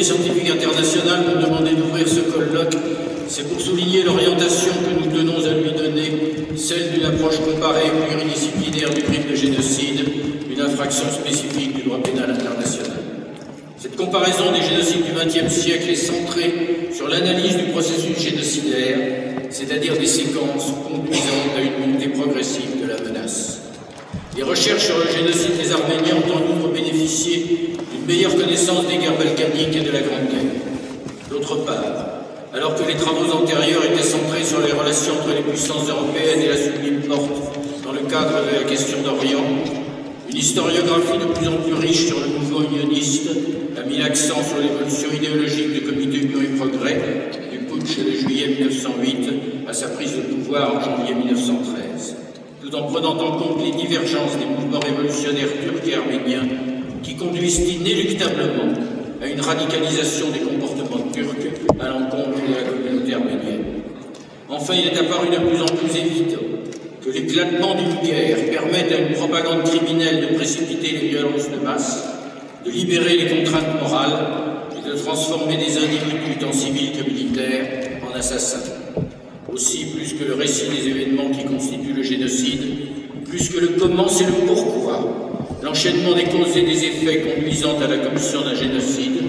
scientifique internationale pour demander d'ouvrir ce colloque, c'est pour souligner l'orientation que nous tenons à lui donner, celle d'une approche comparée et pluridisciplinaire du crime de génocide, une infraction spécifique du droit pénal international. Cette comparaison des génocides du XXe siècle est centrée sur l'analyse du processus génocidaire, c'est-à-dire des séquences conduisant à une montée progressive de la menace. Les recherches sur le génocide des Arméniens ont en outre bénéficié d'une meilleure connaissance des guerres balkaniques et de la Grande Guerre. D'autre part, alors que les travaux antérieurs étaient centrés sur les relations entre les puissances européennes et la Sublime Porte dans le cadre de la question d'Orient, une historiographie de plus en plus riche sur le mouvement unioniste a mis l'accent sur l'évolution idéologique du Comité Union et Progrès, du putsch de juillet 1908 à sa prise de pouvoir en janvier 1913, tout en prenant en compte les divergences des mouvements révolutionnaires turcs et arméniens qui conduisent inéluctablement à une radicalisation des comportements turcs à l'encontre de la communauté arménienne. Enfin, il est apparu de plus en plus évident que l'éclatement d'une guerre permette à une propagande criminelle de précipiter les violences de masse, de libérer les contraintes morales et de transformer des individus tant civils que militaires en assassins. Aussi, plus que le récit des événements qui constituent le génocide, plus que le comment, c'est le pourquoi, l'enchaînement des causes et des effets conduisant à la commission d'un génocide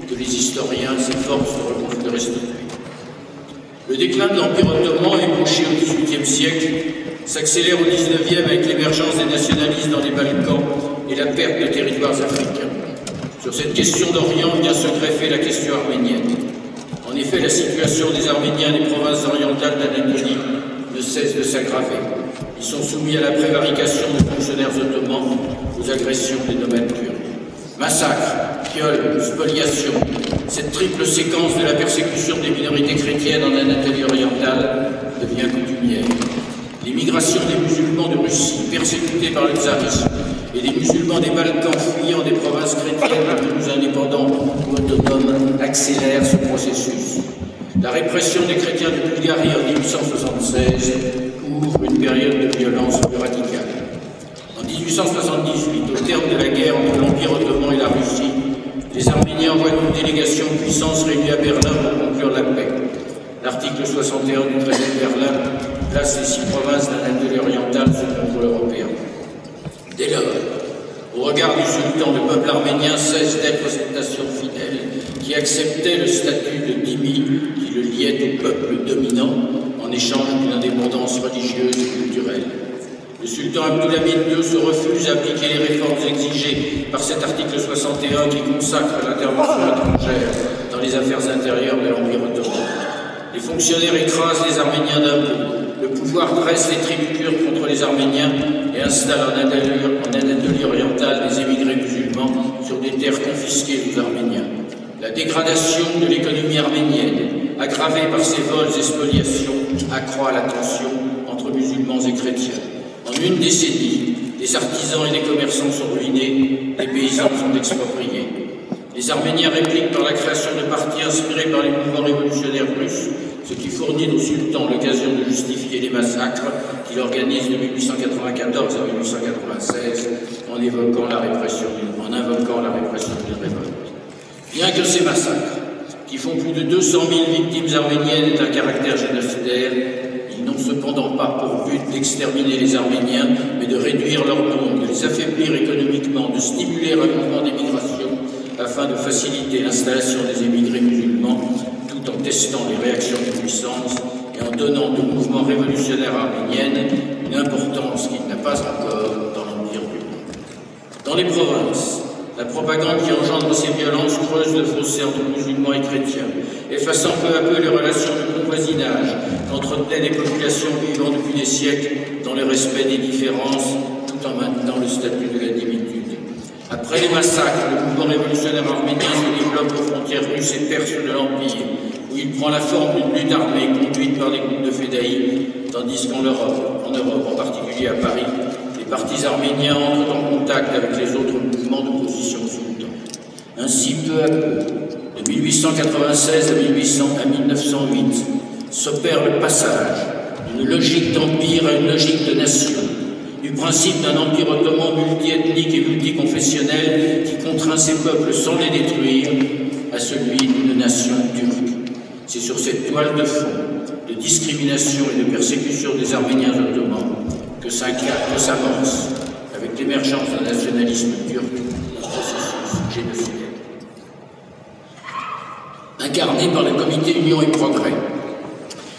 que les historiens s'efforcent de restituer. Le déclin de l'Empire ottoman, ébauché au XVIIIe siècle, s'accélère au XIXe avec l'émergence des nationalistes dans les Balkans et la perte de territoires africains. Sur cette question d'Orient vient se greffer la question arménienne. En effet, la situation des Arméniens des provinces orientales d'Anatolie ne cesse de s'aggraver. Ils sont soumis à la prévarication de fonctionnaires ottomans, aux agressions des domaines turcs. Massacres, viols, spoliations, cette triple séquence de la persécution des minorités chrétiennes en Anatolie orientale devient coutumière. L'immigration des musulmans de Russie, persécutés par le tsarisme, et des musulmans des Balkans fuyant des provinces chrétiennes devenues indépendantes ou autonomes accélère ce processus. La répression des chrétiens de Bulgarie en 1876 ouvre une période de violence plus radicale. En 1878, au terme de la guerre entre l'Empire ottoman et la Russie, les Arméniens envoient une délégation de puissance réunie à Berlin pour conclure la paix. L'article 61 du traité de Berlin place les 6 provinces d'Anatolie orientale sous contrôle européen. Dès lors, au regard du sultan, le peuple arménien cesse d'être cette nation fidèle qui acceptait le statut de dhimmi qui le liait au peuple dominant en échange d'une indépendance religieuse et culturelle. Le sultan Abdulhamid II se refuse à appliquer les réformes exigées par cet article 61 qui consacre l'intervention étrangère dans les affaires intérieures de l'Empire ottoman. Les fonctionnaires écrasent les Arméniens d'un coup. Le pouvoir dresse les tribus turques contre les Arméniens et installe en Anatolie orientale des émigrés musulmans sur des terres confisquées aux Arméniens. La dégradation de l'économie arménienne, aggravée par ces vols et spoliations, accroît la tension entre musulmans et chrétiens. En une décennie, les artisans et les commerçants sont ruinés, les paysans sont expropriés. Les Arméniens répliquent par la création de partis inspirés par les mouvements révolutionnaires russes, ce qui fournit au sultan l'occasion de justifier les massacres qu'il organise de 1894 à 1896 en invoquant la répression d'une révolte. Bien que ces massacres, qui font plus de 200 000 victimes arméniennes, aient un caractère génocidaire, ils n'ont cependant pas pour but d'exterminer les Arméniens, mais de réduire leur nombre, de les affaiblir économiquement, de stimuler un mouvement d'émigration afin de faciliter l'installation des émigrés musulmans, tout en testant les réactions des puissances et en donnant au mouvement révolutionnaire arménien une importance qu'il n'a pas encore dans l'Empire du monde. Dans les provinces, la propagande qui engendre ces violences creuse le fossé entre musulmans et chrétiens, effaçant peu à peu les relations de bon voisinage qu'entretenaient les populations vivant depuis des siècles dans le respect des différences, tout en maintenant le statut de la divinité. Après les massacres, le mouvement révolutionnaire arménien se développe aux frontières russes et perses de l'Empire, où il prend la forme d'une lutte armée conduite par des groupes de fédéïs, tandis qu'en Europe, en particulier à Paris, les partis arméniens entrent en contact avec les autres mouvements d'opposition au sultan. Ainsi, peu à peu, de 1896 à 1908, s'opère le passage d'une logique d'empire à une logique de nation, du principe d'un empire ottoman multiethnique et multiconfessionnel qui contraint ses peuples sans les détruire, à celui d'une nation turque. C'est sur cette toile de fond de discrimination et de persécution des Arméniens ottomans que s'amorce, avec l'émergence d'un nationalisme turc, un processus génocidaire. Incarné par le Comité Union et Progrès,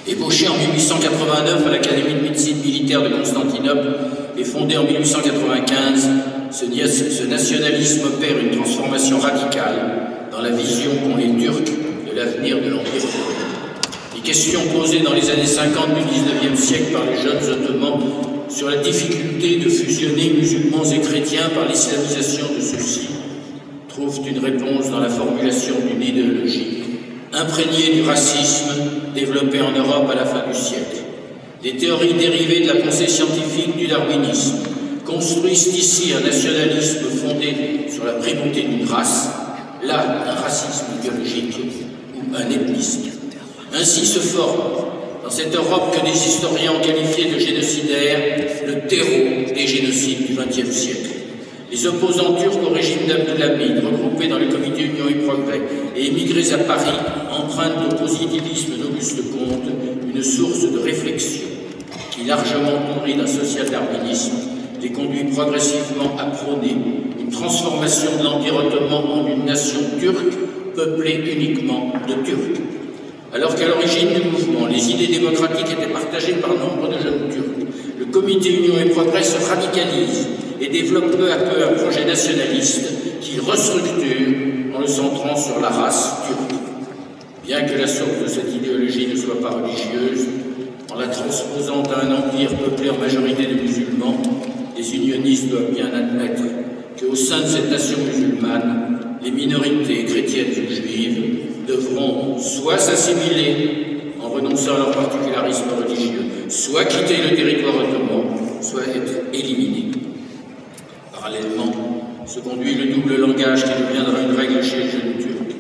ébauché en 1889 à l'Académie de médecine militaire de Constantinople et fondé en 1895, ce nationalisme opère une transformation radicale dans la vision qu'ont les Turcs de l'avenir de l'Empire ottoman. Les questions posées dans les années 50 du XIXe siècle par les jeunes ottomans sur la difficulté de fusionner musulmans et chrétiens par l'islamisation de ceux-ci trouvent une réponse dans la formulation d'une idéologie imprégnée du racisme développé en Europe à la fin du siècle. Les théories dérivées de la pensée scientifique du darwinisme construisent ici un nationalisme fondé sur la primauté d'une race, là un racisme biologique ou un ethnisme. Ainsi se forme, dans cette Europe que des historiens ont qualifiée de génocidaire, le terreau des génocides du XXe siècle. Les opposants turcs au régime d'Abdülhamid, regroupés dans le Comité Union et Progrès et émigrés à Paris, empruntent au positivisme d'Auguste Comte une source de réflexion qui, largement nourrie d'un social-darwinisme, les conduit progressivement à prôner une transformation de l'Empire ottoman en une nation turque peuplée uniquement de Turcs. Alors qu'à l'origine du mouvement, les idées démocratiques étaient partagées par nombre de jeunes Turcs, le Comité Union et Progrès se radicalise et développe peu à peu un projet nationaliste qu'il restructure en le centrant sur la race turque. Bien que la source de cette idéologie ne soit pas religieuse, en la transposant à un empire peuplé en majorité de musulmans, les unionistes doivent bien admettre qu'au sein de cette nation musulmane, les minorités chrétiennes ou juives devront soit s'assimiler en renonçant à leur particularisme religieux, soit quitter le territoire ottoman, soit être éliminés. Parallèlement, se conduit le double langage qui deviendra une règle chez les jeunes Turcs.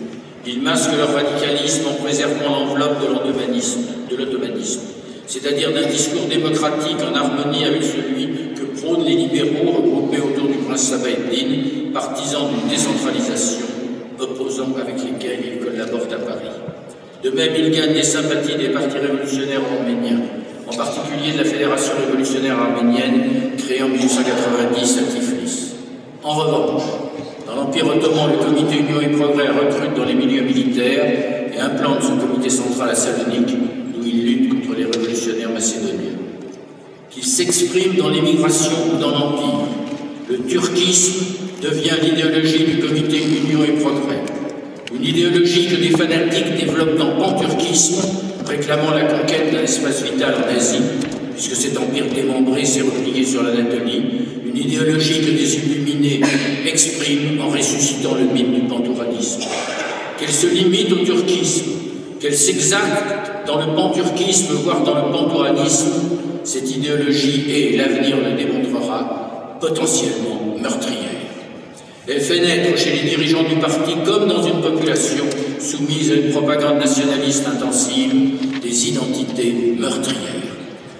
Ils masquent leur radicalisme en préservant l'enveloppe de l'ottomanisme, c'est-à-dire d'un discours démocratique en harmonie avec celui que prônent les libéraux regroupés autour du prince Sabahattin, partisans d'une décentralisation, opposants avec lesquels ils collaborent à Paris. De même, ils gagnent les sympathies des partis révolutionnaires arméniens, en particulier de la Fédération révolutionnaire arménienne, créée en 1890 à Tiflis. En revanche, dans l'Empire ottoman, le Comité Union et Progrès recrute dans les milieux militaires et implante son comité central à Salonique, où il lutte contre les révolutionnaires macédoniens. Qu'il s'exprime dans l'émigration ou dans l'Empire, le turquisme devient l'idéologie du Comité Union et Progrès. Une idéologie que des fanatiques développent dans le panturquisme, réclamant la conquête d'un espace vital en Asie, puisque cet empire démembré s'est replié sur l'Anatolie, une idéologie que des illuminés expriment en ressuscitant le mythe du pantouranisme. Qu'elle se limite au turquisme, qu'elle s'exacte dans le panturquisme, voire dans le pantouranisme, cette idéologie est, l'avenir le démontrera, potentiellement meurtrière. Elle fait naître chez les dirigeants du parti, comme dans une population soumise à une propagande nationaliste intensive, des identités meurtrières.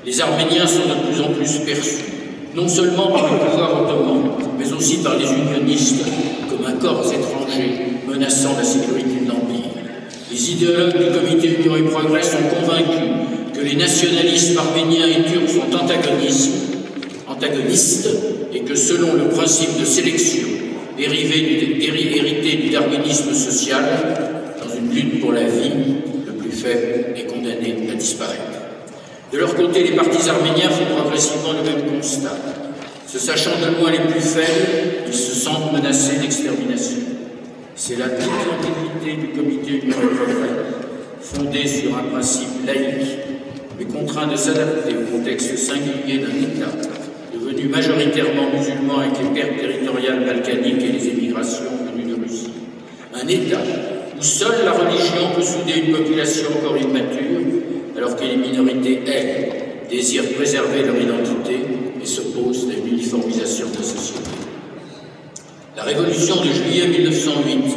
Les Arméniens sont de plus en plus perçus, non seulement par le pouvoir ottoman, mais aussi par les unionistes, comme un corps étranger menaçant la sécurité de l'Empire. Les idéologues du Comité Union et Progrès sont convaincus que les nationalistes arméniens et turcs sont antagonistes et que selon le principe de sélection hérité du darwinisme social, dans une lutte pour la vie, le plus faible est condamné à disparaître. De leur côté, les partis arméniens font progressivement le même constat. Se sachant de loin les plus faibles, ils se sentent menacés d'extermination. C'est la toute-intégrité du Comité Union et Progrès, fondé sur un principe laïque, mais contraint de s'adapter au contexte singulier d'un État devenu majoritairement musulman avec les pertes territoriales balkaniques et les émigrations venues de Russie. Un État où seule la religion peut souder une population encore immature, alors que les minorités, elles, désirent préserver leur identité et s'opposent à une uniformisation de la société. La révolution de juillet 1908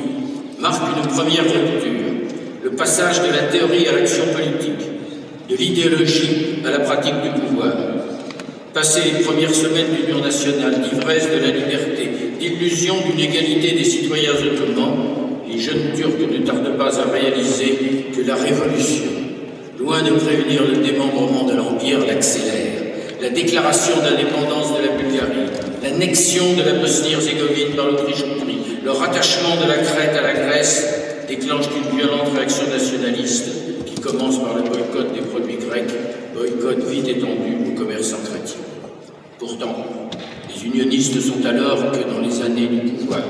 marque une première rupture, le passage de la théorie à l'action politique, de l'idéologie à la pratique du pouvoir. Passé les premières semaines d'union nationale, d'ivresse de la liberté, d'illusion d'une égalité des citoyens ottomans, les jeunes Turcs ne tardent pas à réaliser que la révolution, loin de prévenir le démembrement de l'Empire, l'accélère. La déclaration d'indépendance de la Bulgarie, l'annexion de la Bosnie-Herzégovine par l'Autriche-Hongrie, le rattachement de la Crète à la Grèce déclenchent une violente réaction nationaliste qui commence par le boycott des produits grecs, boycott vite étendu aux commerçants chrétiens. Pourtant, les unionistes sont alors que dans les allées du pouvoir.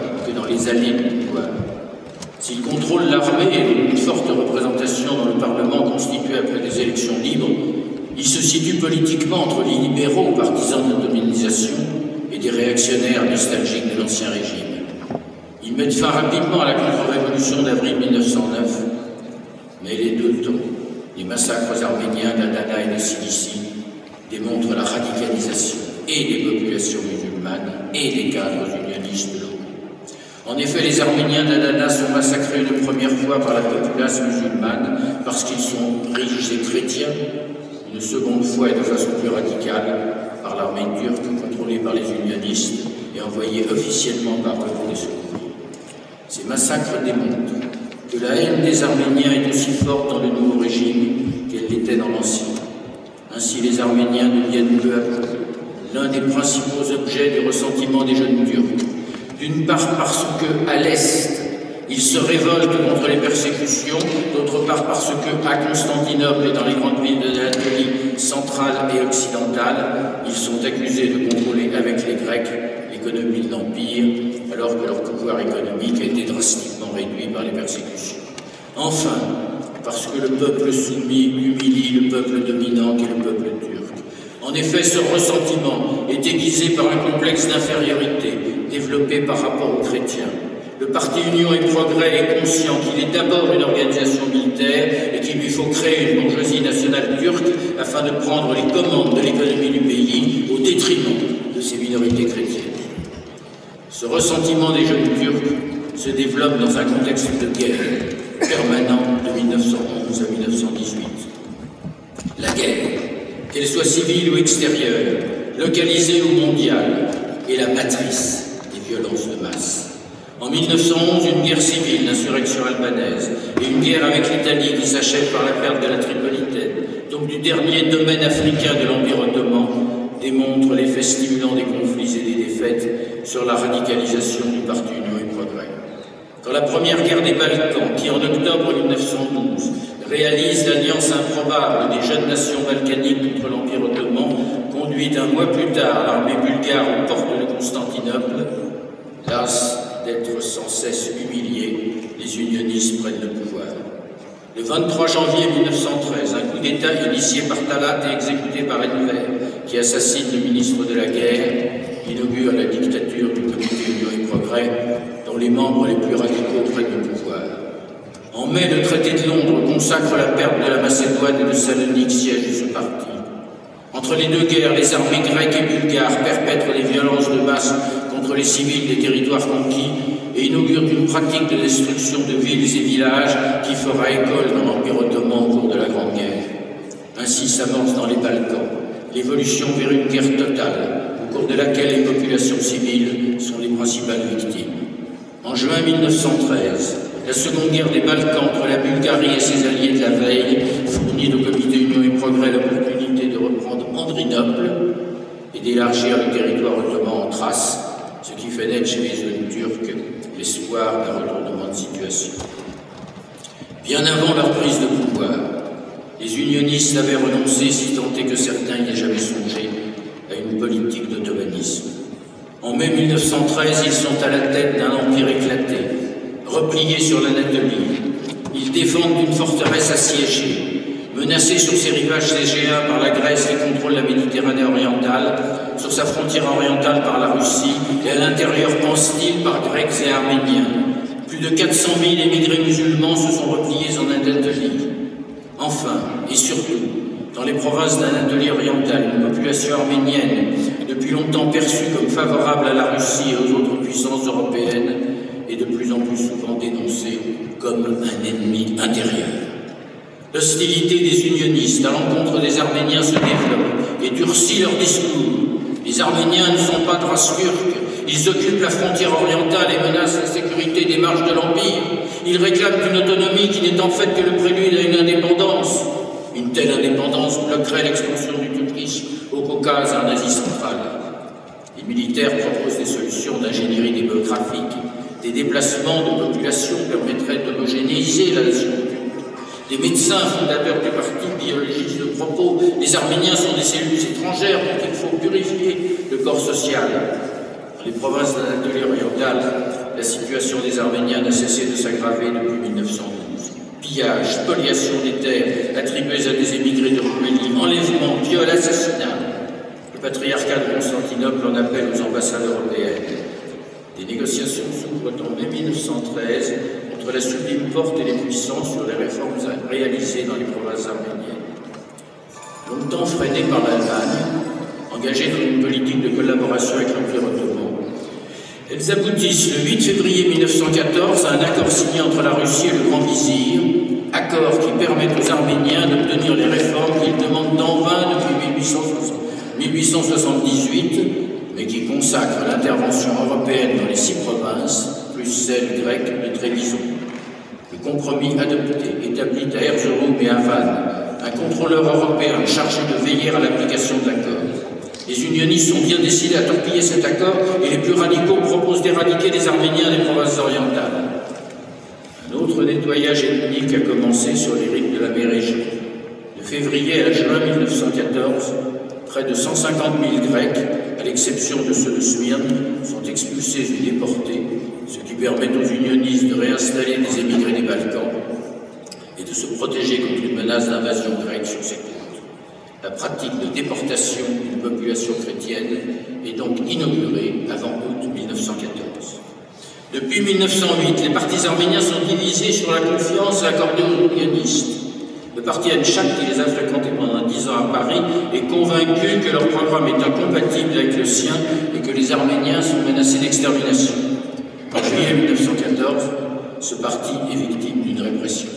S'ils contrôlent l'armée et une forte représentation dans le Parlement constitué après des élections libres, ils se situent politiquement entre les libéraux partisans de l'autonomisation et des réactionnaires nostalgiques de l'Ancien Régime. Ils mettent fin rapidement à la contre-révolution d'avril 1909, mais les deux tons, les massacres arméniens d'Adana et de Cilicie, démontrent la radicalisation et des populations musulmanes et des cadres unionistes locaux. En effet, les Arméniens d'Adana sont massacrés une première fois par la populace musulmane parce qu'ils sont riches et chrétiens, une seconde fois et de façon plus radicale par l'armée turque contrôlée par les unionistes et envoyée officiellement par eux pour les secourir. Ces massacres démontrent que la haine des Arméniens est aussi forte dans le nouveau régime qu'elle l'était dans l'ancien. Ainsi, les Arméniens deviennent peu à peu l'un des principaux objets du ressentiment des jeunes Turcs. D'une part parce que, à l'Est, ils se révoltent contre les persécutions, d'autre part parce que, à Constantinople et dans les grandes villes de l'Anatolie centrale et occidentale, ils sont accusés de contrôler avec les Grecs l'économie de l'Empire, alors que leur pouvoir économique a été drastiquement réduit par les persécutions. Enfin, parce que le peuple soumis humilie le peuple dominant qu'est le peuple turc. En effet, ce ressentiment est aiguisé par un complexe d'infériorité développé par rapport aux chrétiens. Le Parti Union et Progrès est conscient qu'il est d'abord une organisation militaire et qu'il lui faut créer une bourgeoisie nationale turque afin de prendre les commandes de l'économie du pays au détriment de ses minorités chrétiennes. Ce ressentiment des jeunes Turcs se développe dans un contexte de guerre permanent de 1911 à 1918. La guerre, qu'elle soit civile ou extérieure, localisée ou mondiale, est la matrice des violences de masse. En 1911, une guerre civile, l'insurrection albanaise, et une guerre avec l'Italie qui s'achève par la perte de la Tripolitaine, donc du dernier domaine africain de l'Empire ottoman, démontrent l'effet stimulant des conflits et des défaites sur la radicalisation du Parti Union et Progrès. Quand la première guerre des Balkans, qui en octobre 1912 réalise l'alliance improbable des jeunes nations balkaniques contre l'Empire ottoman, conduit un mois plus tard l'armée bulgare aux portes de Constantinople, las d'être sans cesse humiliés, les unionistes prennent le pouvoir. Le 23 janvier 1913, un coup d'État initié par Talat et exécuté par Enver, qui assassine le ministre de la Guerre, inaugure la dictature du Comité Union et Progrès, dont les membres les plus radicaux prennent le pouvoir. En mai, le traité de Londres consacre la perte de la Macédoine et de Salonique, siège de ce parti. Entre les deux guerres, les armées grecques et bulgares perpètrent les violences de masse contre les civils des territoires conquis et inaugurent une pratique de destruction de villes et villages qui fera école dans l'Empire ottoman au cours de la Grande Guerre. Ainsi s'amorce dans les Balkans l'évolution vers une guerre totale, au cours de laquelle les populations civiles sont les principales victimes. En juin 1913, la seconde guerre des Balkans entre la Bulgarie et ses alliés de la veille fournit au Comité Union et Progrès l'opportunité de reprendre Andrinople et d'élargir le territoire ottoman en Thrace, ce qui fait naître chez les jeunes Turcs l'espoir d'un retournement de situation. Bien avant leur prise de pouvoir, les unionistes avaient renoncé, si tant est que certains n'y aient jamais songé, à une politique d'ottomanisme. En mai 1913, ils sont à la tête d'un empire éclaté, replié sur l'Anatolie. Ils défendent une forteresse assiégée, menacée sur ses rivages égéens par la Grèce qui contrôle la Méditerranée orientale, sur sa frontière orientale par la Russie et à l'intérieur hostile par Grecs et Arméniens. Plus de 400 000 émigrés musulmans se sont repliés en Anatolie. Enfin, et surtout, dans les provinces d'Anatolie orientale, une population arménienne, depuis longtemps perçue comme favorable à la Russie et aux autres puissances européennes, est de plus en plus souvent dénoncée comme un ennemi intérieur. L'hostilité des unionistes à l'encontre des Arméniens se développe et durcit leur discours. Les Arméniens ne sont pas de race turque, Ils occupent la frontière orientale et menacent la sécurité des marges de l'Empire. Ils réclament une autonomie qui n'est en fait que le prélude à une indépendance. Une telle indépendance bloquerait l'expansion du tourisme au Caucase et en Asie centrale. Les militaires proposent des solutions d'ingénierie démographique. Des déplacements de population permettraient d'homogénéiser la nation. Des médecins fondateurs du parti biologistes de propos, les Arméniens sont des cellules étrangères dont il faut purifier le corps social. Dans les provinces d'Anatolie orientale, la situation des Arméniens n'a cessé de s'aggraver depuis 1912. Pillages, spoliation des terres attribuées à des émigrés de Roumélie, enlèvements, viols, assassinats. Le patriarcat de Constantinople en appelle aux ambassades européennes. Des négociations s'ouvrent en mai 1913 entre la Sublime Porte et les puissants sur les réformes réalisées dans les provinces arméniennes. Longtemps freinées par l'Allemagne, engagée dans une politique de collaboration avec l'Empire ottoman, elles aboutissent le 8 février 1914 à un accord signé entre la Russie et le Grand Vizir, accord qui permet aux Arméniens d'obtenir les réformes qu'ils demandent en vain depuis 1878, mais qui consacre l'intervention européenne dans les 6 provinces, plus celle grecque de Trébizon. Le compromis adopté établit à Erzurum et à Van un contrôleur européen chargé de veiller à l'application de l'accord. Les unionistes sont bien décidés à torpiller cet accord et les plus radicaux proposent d'éradiquer les Arméniens des provinces orientales. Un autre nettoyage ethnique a commencé sur les rives de la mer Égée. De février à juin 1914, près de 150 000 Grecs, à l'exception de ceux de Smyrne, sont expulsés ou déportés, ce qui permet aux unionistes de réinstaller les émigrés des Balkans et de se protéger contre une menace d'invasion grecque sur ces côtes. La pratique de déportation d'une population chrétienne est donc inaugurée avant août 1914. Depuis 1908, les partis arméniens sont divisés sur la confiance accordée aux unionistes. Le parti Enchak, qui les a fréquentés pendant 10 ans à Paris, est convaincu que leur programme est incompatible avec le sien et que les Arméniens sont menacés d'extermination. En juillet 1914, ce parti est victime d'une répression.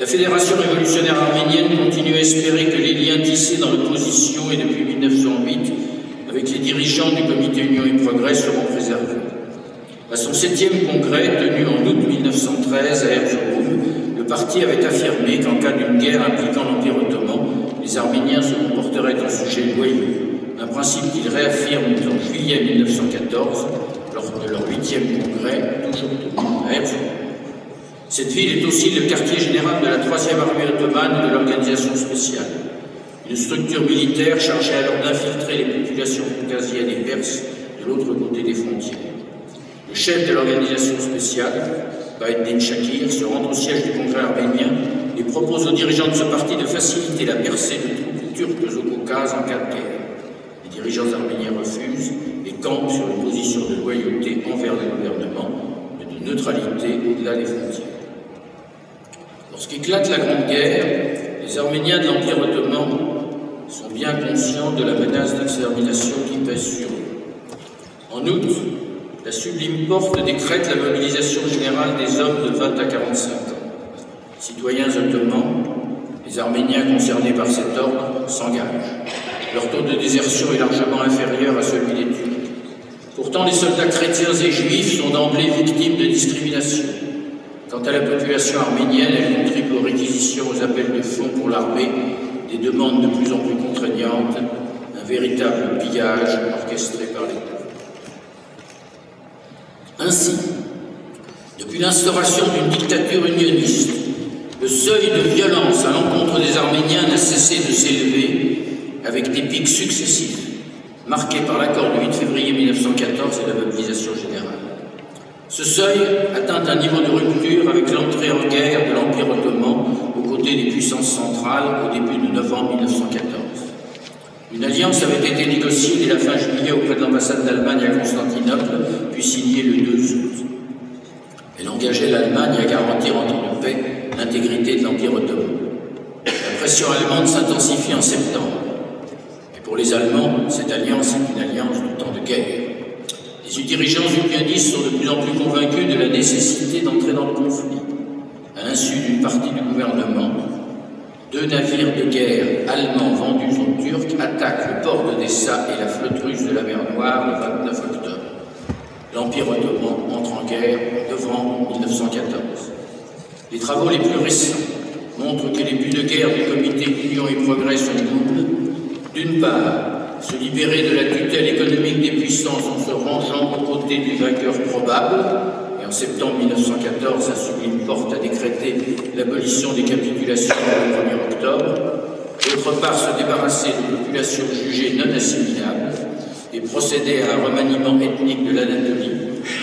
La Fédération révolutionnaire arménienne continue à espérer que les liens tissés dans l'opposition et depuis 1908 avec les dirigeants du Comité Union et Progrès seront préservés. À son 7e congrès, tenu en août 1913 à Erzurum, le parti avait affirmé qu'en cas d'une guerre impliquant l'Empire ottoman, les Arméniens se comporteraient en sujets loyaux, un principe qu'ils réaffirment en juillet 1914 lors de leur 8e congrès, toujours tenu à Erzurum. Cette ville est aussi le quartier général de la 3e armée ottomane et de l'organisation spéciale, une structure militaire chargée alors d'infiltrer les populations caucasiennes et perses de l'autre côté des frontières. Le chef de l'organisation spéciale, Bahattin Shakir, se rend au siège du Congrès arménien et propose aux dirigeants de ce parti de faciliter la percée de troupes turques au Caucase en cas de guerre. Les dirigeants arméniens refusent et campent sur une position de loyauté envers le gouvernement et de neutralité au-delà des frontières. Lorsqu'éclate la Grande Guerre, les Arméniens de l'Empire ottoman sont bien conscients de la menace d'extermination qui pèse sur eux. En août, la Sublime Porte décrète la mobilisation générale des hommes de 20 à 45 ans. Citoyens ottomans, les Arméniens concernés par cet ordre s'engagent. Leur taux de désertion est largement inférieur à celui des Turcs. Pourtant, les soldats chrétiens et juifs sont d'emblée victimes de discrimination. Quant à la population arménienne, elle contribue aux réquisitions, aux appels de fonds pour l'armée, des demandes de plus en plus contraignantes, un véritable pillage orchestré par l'État. Ainsi, depuis l'instauration d'une dictature unioniste, le seuil de violence à l'encontre des Arméniens n'a cessé de s'élever avec des pics successifs, marqués par l'accord du 8 février 1914 et la mobilisation générale. Ce seuil atteint un niveau de rupture avec l'entrée en guerre de l'Empire ottoman aux côtés des puissances centrales au début de novembre 1914. Une alliance avait été négociée dès la fin juillet auprès de l'ambassade d'Allemagne à Constantinople, puis signée le 2 août. Elle engageait l'Allemagne à garantir en temps de paix l'intégrité de l'Empire ottoman. La pression allemande s'intensifie en septembre. Et pour les Allemands, cette alliance est une alliance de temps de guerre. Les dirigeants unionistes sont de plus en plus convaincus de la nécessité d'entrer dans le conflit. À l'insu d'une partie du gouvernement, 2 navires de guerre allemands vendus aux Turcs attaquent le port d'Odessa et la flotte russe de la mer Noire le 29 octobre. l'Empire ottoman entre en guerre en novembre 1914. Les travaux les plus récents montrent que les buts de guerre du comité Union et Progrès sont doubles. D'une part, se libérer de la tutelle économique des puissances en se rangeant aux côtés du vainqueur probable, et en septembre 1914, la Sublime Porte a décrété l'abolition des capitulations le 1er octobre. D'autre part, se débarrasser de populations jugées non assimilables et procéder à un remaniement ethnique de l'Anatolie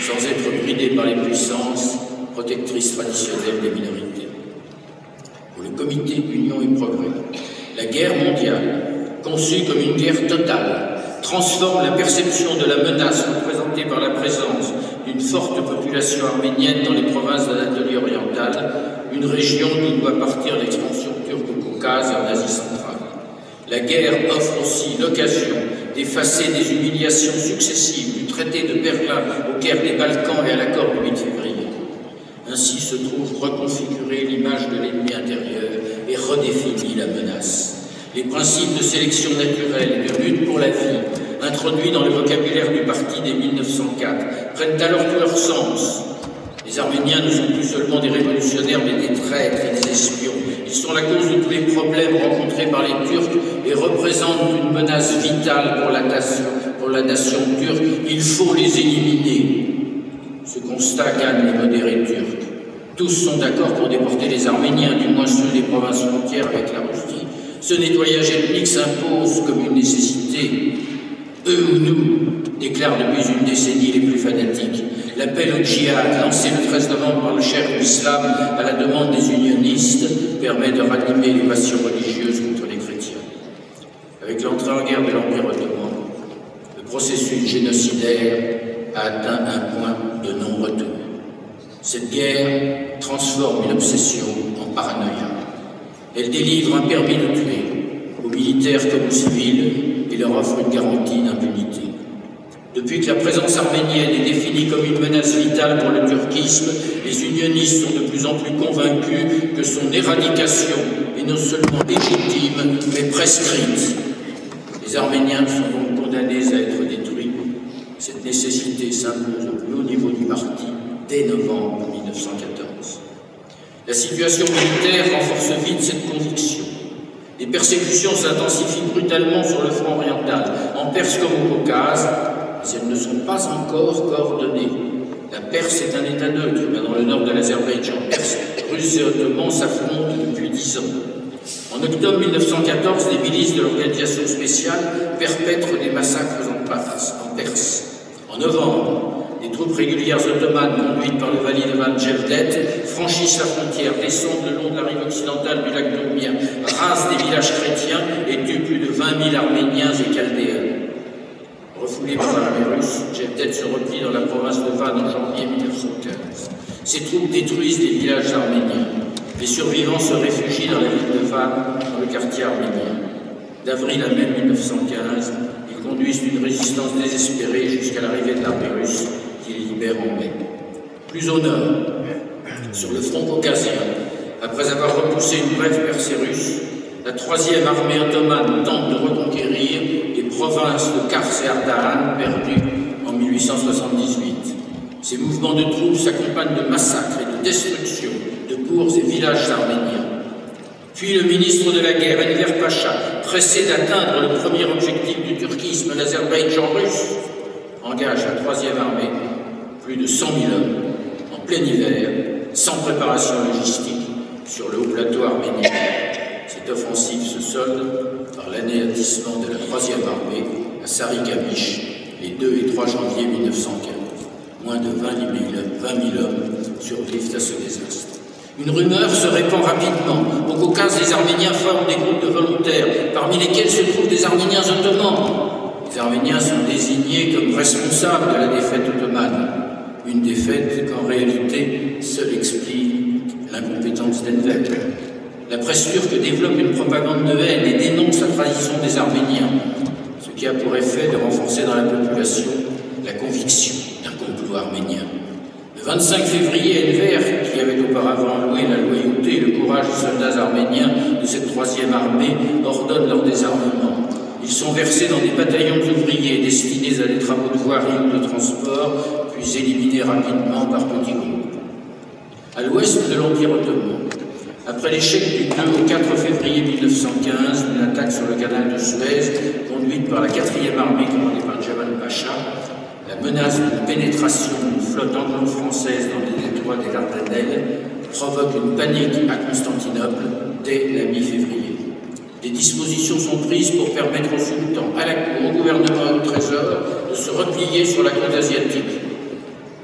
sans être bridé par les puissances protectrices traditionnelles des minorités. Pour le comité Union et Progrès, la guerre mondiale, conçue comme une guerre totale, transforme la perception de la menace représentée par la présence d'une forte population arménienne dans les provinces d'Anatolie orientale, une région d'où doit partir l'expansion turque au Caucase et en Asie centrale. La guerre offre aussi l'occasion d'effacer des humiliations successives du traité de Berlin aux guerres des Balkans et à l'accord du 8 février. Ainsi se trouve reconfigurée l'image de l'ennemi intérieur et redéfinie la menace. Les principes de sélection naturelle et de lutte pour la vie, introduits dans le vocabulaire du parti dès 1904, prennent alors tout leur sens. Les Arméniens ne sont plus seulement des révolutionnaires, mais des traîtres et des espions. Ils sont la cause de tous les problèmes rencontrés par les Turcs et représentent une menace vitale pour la nation turque. Il faut les éliminer. Ce constat gagne les modérés turcs. Tous sont d'accord pour déporter les Arméniens, du moins ceux des provinces frontières avec la Russie. Ce nettoyage ethnique s'impose comme une nécessité. Eux ou nous, déclarent depuis une décennie les plus fanatiques. L'appel au djihad, lancé le 13 novembre par le cheikh Islam à la demande des unionistes, permet de ranimer les passions religieuses contre les chrétiens. Avec l'entrée en guerre de l'Empire ottoman, le processus génocidaire a atteint un point de non-retour. Cette guerre transforme une obsession en paranoïa. Elle délivre un permis de tuer aux militaires comme aux civils et leur offre une garantie d'impunité. Depuis que la présence arménienne est définie comme une menace vitale pour le turquisme, les unionistes sont de plus en plus convaincus que son éradication est non seulement légitime, mais prescrite. Les Arméniens sont donc condamnés à être détruits. Cette nécessité s'impose au plus haut niveau du parti dès novembre 1914. La situation militaire renforce vite cette conviction. Les persécutions s'intensifient brutalement sur le front oriental, en Perse comme au Caucase, mais elles ne sont pas encore coordonnées. La Perse est un état neutre, mais dans le nord de l'Azerbaïdjan, Perse, Russes et Ottomans s'affrontent depuis 10 ans. En octobre 1914, les milices de l'organisation spéciale perpètrent des massacres en Perse. En novembre, les troupes régulières ottomanes conduites par le valide Van Jevdet franchissent la frontière, descendent le long de la rive occidentale du lac Dourmia, rasent des villages chrétiens et tuent plus de 20 000 Arméniens et Chaldéens. Refoulé par l'armée russe, Jevdet se replie dans la province de Van en janvier 1915. Ses troupes détruisent des villages arméniens. Les survivants se réfugient dans la ville de Van, dans le quartier arménien. D'avril à mai 1915, ils conduisent une résistance désespérée jusqu'à l'arrivée de l'armée russe qui les libère en mai. Plus au nord, sur le front caucasien, après avoir repoussé une brève percée russe, la 3e armée ottomane tente de reconquérir les provinces de Kars et Ardahan perdues en 1878. Ces mouvements de troupes s'accompagnent de massacres et de destructions de bourgs et villages arméniens. Puis le ministre de la guerre, Enver Pacha, pressé d'atteindre le premier objectif du turquisme, l'Azerbaïdjan russe, engage la 3e armée, plus de 100 000 hommes, en plein hiver, sans préparation logistique, sur le haut plateau arménien. Cette offensive se solde par l'anéantissement de la 3e armée à Sarikamish les 2 et 3 janvier 1915. Moins de 20 000 hommes survivent à ce désastre. Une rumeur se répand rapidement. Au Caucase, les Arméniens forment des groupes de volontaires, parmi lesquels se trouvent des Arméniens ottomans. Les Arméniens sont désignés comme responsables de la défaite ottomane. Une défaite qu'en réalité seule explique l'incompétence d'Enver. La presse turque développe une propagande de haine et dénonce la trahison des Arméniens, ce qui a pour effet de renforcer dans la population la conviction d'un complot arménien. Le 25 février, Enver, qui avait auparavant loué la loyauté et le courage des soldats arméniens de cette 3e armée, ordonne leur désarmement. Ils sont versés dans des bataillons ouvriers destinés à des travaux de voirie ou de transport, puis éliminés rapidement par petits groupes. À l'ouest de l'Empire ottoman, après l'échec du 2 au 4 février 1915 d'une attaque sur le canal de Suez, conduite par la 4e armée commandée par Djamal Pacha, la menace d'une pénétration d'une flotte anglo-française dans les détroits des Dardanelles provoque une panique à Constantinople dès la mi-février. Des dispositions sont prises pour permettre au sultan, à la cour, au gouvernement et au trésor de se replier sur la côte asiatique.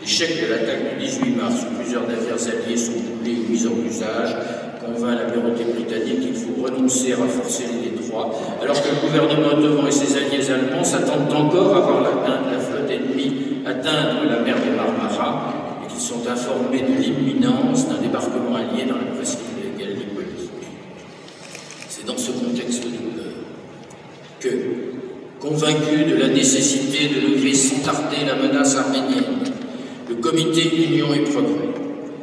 L'échec de l'attaque du 18 mars, où plusieurs navires alliés sont coulés ou mis en usage, convainc l'Amirauté britannique qu'il faut renoncer à renforcer les détroits, alors que le gouvernement ottoman et ses alliés allemands s'attendent encore à voir la flotte ennemie atteindre la mer de Marmara et qu'ils sont informés de l'imminence d'un débarquement allié dans la presqu'île de Gallipoli. C'est dans ce contexte de peur que, convaincu de la nécessité de lever sans tarder la menace arménienne, le comité Union et Progrès,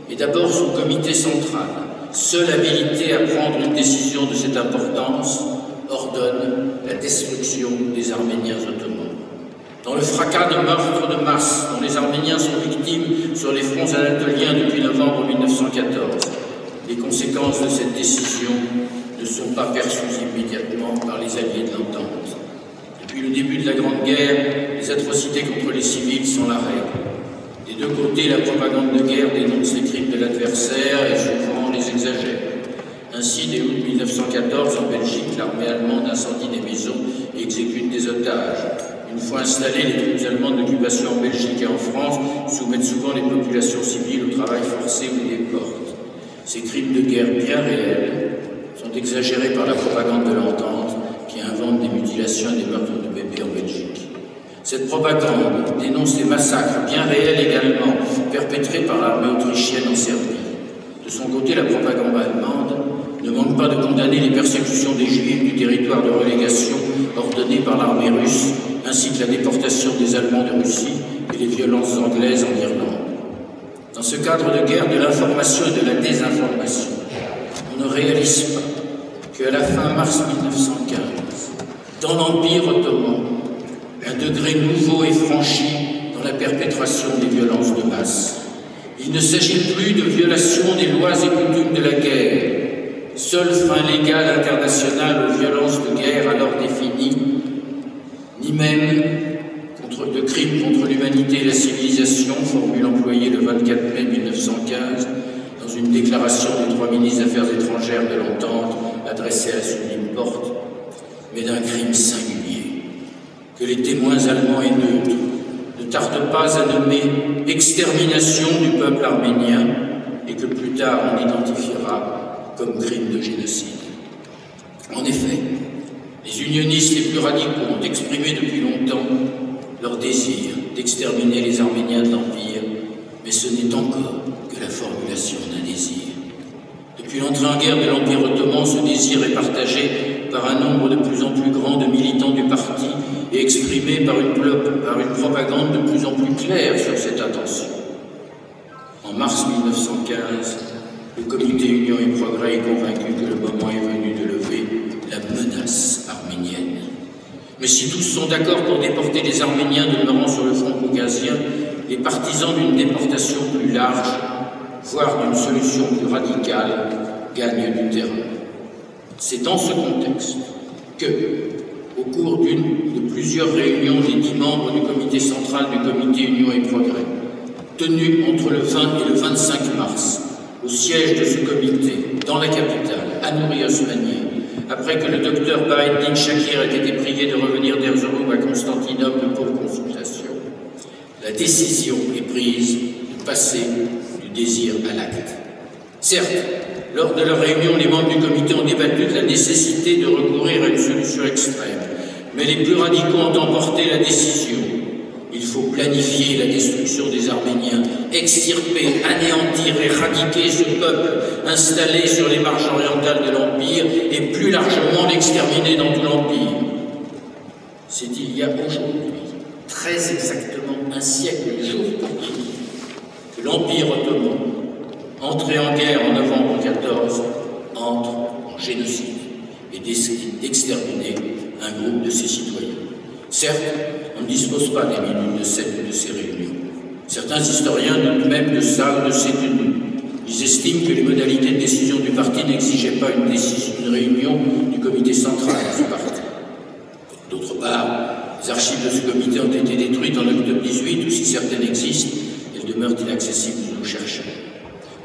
et d'abord son comité central, seul habilité à prendre une décision de cette importance, ordonne la destruction des Arméniens ottomans. Dans le fracas de meurtres de masse dont les Arméniens sont victimes sur les fronts anatoliens depuis novembre 1914, les conséquences de cette décision ne sont pas perçues immédiatement par les alliés de l'entente. Depuis le début de la Grande Guerre, les atrocités contre les civils sont la règle. Des deux côtés, la propagande de guerre dénonce les crimes de l'adversaire et souvent les exagère. Ainsi, dès août 1914, en Belgique, l'armée allemande incendie des maisons et exécute des otages. Une fois installées, les troupes allemandes d'occupation en Belgique et en France soumettent souvent les populations civiles au travail forcé ou les déportent. Ces crimes de guerre bien réels sont exagérés par la propagande de l'entente qui invente des mutilations et des meurtres de bébés en Belgique. Cette propagande dénonce les massacres bien réels également perpétrés par l'armée autrichienne en Serbie. De son côté, la propagande allemande ne manque pas de condamner les persécutions des Juifs du territoire de relégation ordonnées par l'armée russe, ainsi que la déportation des Allemands de Russie et les violences anglaises en Irlande. Dans ce cadre de guerre de l'information et de la désinformation, on ne réalise pas qu'à la fin mars 1915, dans l'Empire ottoman, un degré nouveau est franchi dans la perpétration des violences de masse. Il ne s'agit plus de violation des lois et coutumes de la guerre. Seul frein légal international aux violences de guerre alors définies, ni même de crimes contre l'humanité et la civilisation, formule employée le 24 mai 1915 dans une déclaration des 3 ministres des Affaires étrangères de l'entente adressée à la sublime porte, mais d'un crime singulier que les témoins allemands et neutres ne tardent pas à nommer extermination du peuple arménien et que plus tard on identifiera comme crime de génocide. En effet, les unionistes les plus radicaux ont exprimé depuis longtemps leur désir d'exterminer les Arméniens de l'Empire, mais ce n'est encore que la formulation d'un désir. Depuis l'entrée en guerre de l'Empire ottoman, ce désir est partagé par un nombre de plus en plus grand de militants du parti et exprimé par une propagande de plus en plus claire sur cette intention. En mars 1915, le comité Union et Progrès est convaincu que le moment est venu de lever la menace arménienne. Mais si tous sont d'accord pour déporter les Arméniens demeurant sur le front caucasien, les partisans d'une déportation plus large, voire d'une solution plus radicale, gagnent du terrain. C'est dans ce contexte que, au cours de plusieurs réunions des 10 membres du comité central du comité Union et Progrès, tenues entre le 20 et le 25 mars, au siège de ce comité, dans la capitale, à Nouri-Osmani, après que le docteur Bareddin Shakir ait été prié de revenir d'Erzurum à Constantinople pour consultation, la décision est prise de passer du désir à l'acte. Certes, lors de leur réunion, les membres du comité ont débattu de la nécessité de recourir à une solution extrême, mais les plus radicaux ont emporté la décision. Il faut planifier la destruction des Arméniens, extirper, anéantir, éradiquer ce peuple installé sur les marges orientales de l'Empire et plus largement l'exterminer dans tout l'Empire. C'est il y a aujourd'hui, très exactement un siècle jour pour jour, que l'Empire ottoman, entré en guerre en novembre 14, entre en génocide et décide d'exterminer un groupe de ses citoyens. Certes, on ne dispose pas des minutes de cette ou de ces réunions. Certains historiens doutent même de ça ou de ces tenues. Ils estiment que les modalités de décision du parti n'exigeaient pas une réunion du comité central de ce parti. D'autre part, les archives de ce comité ont été détruites en octobre 18, ou si certaines existent, elles demeurent inaccessibles aux chercheurs.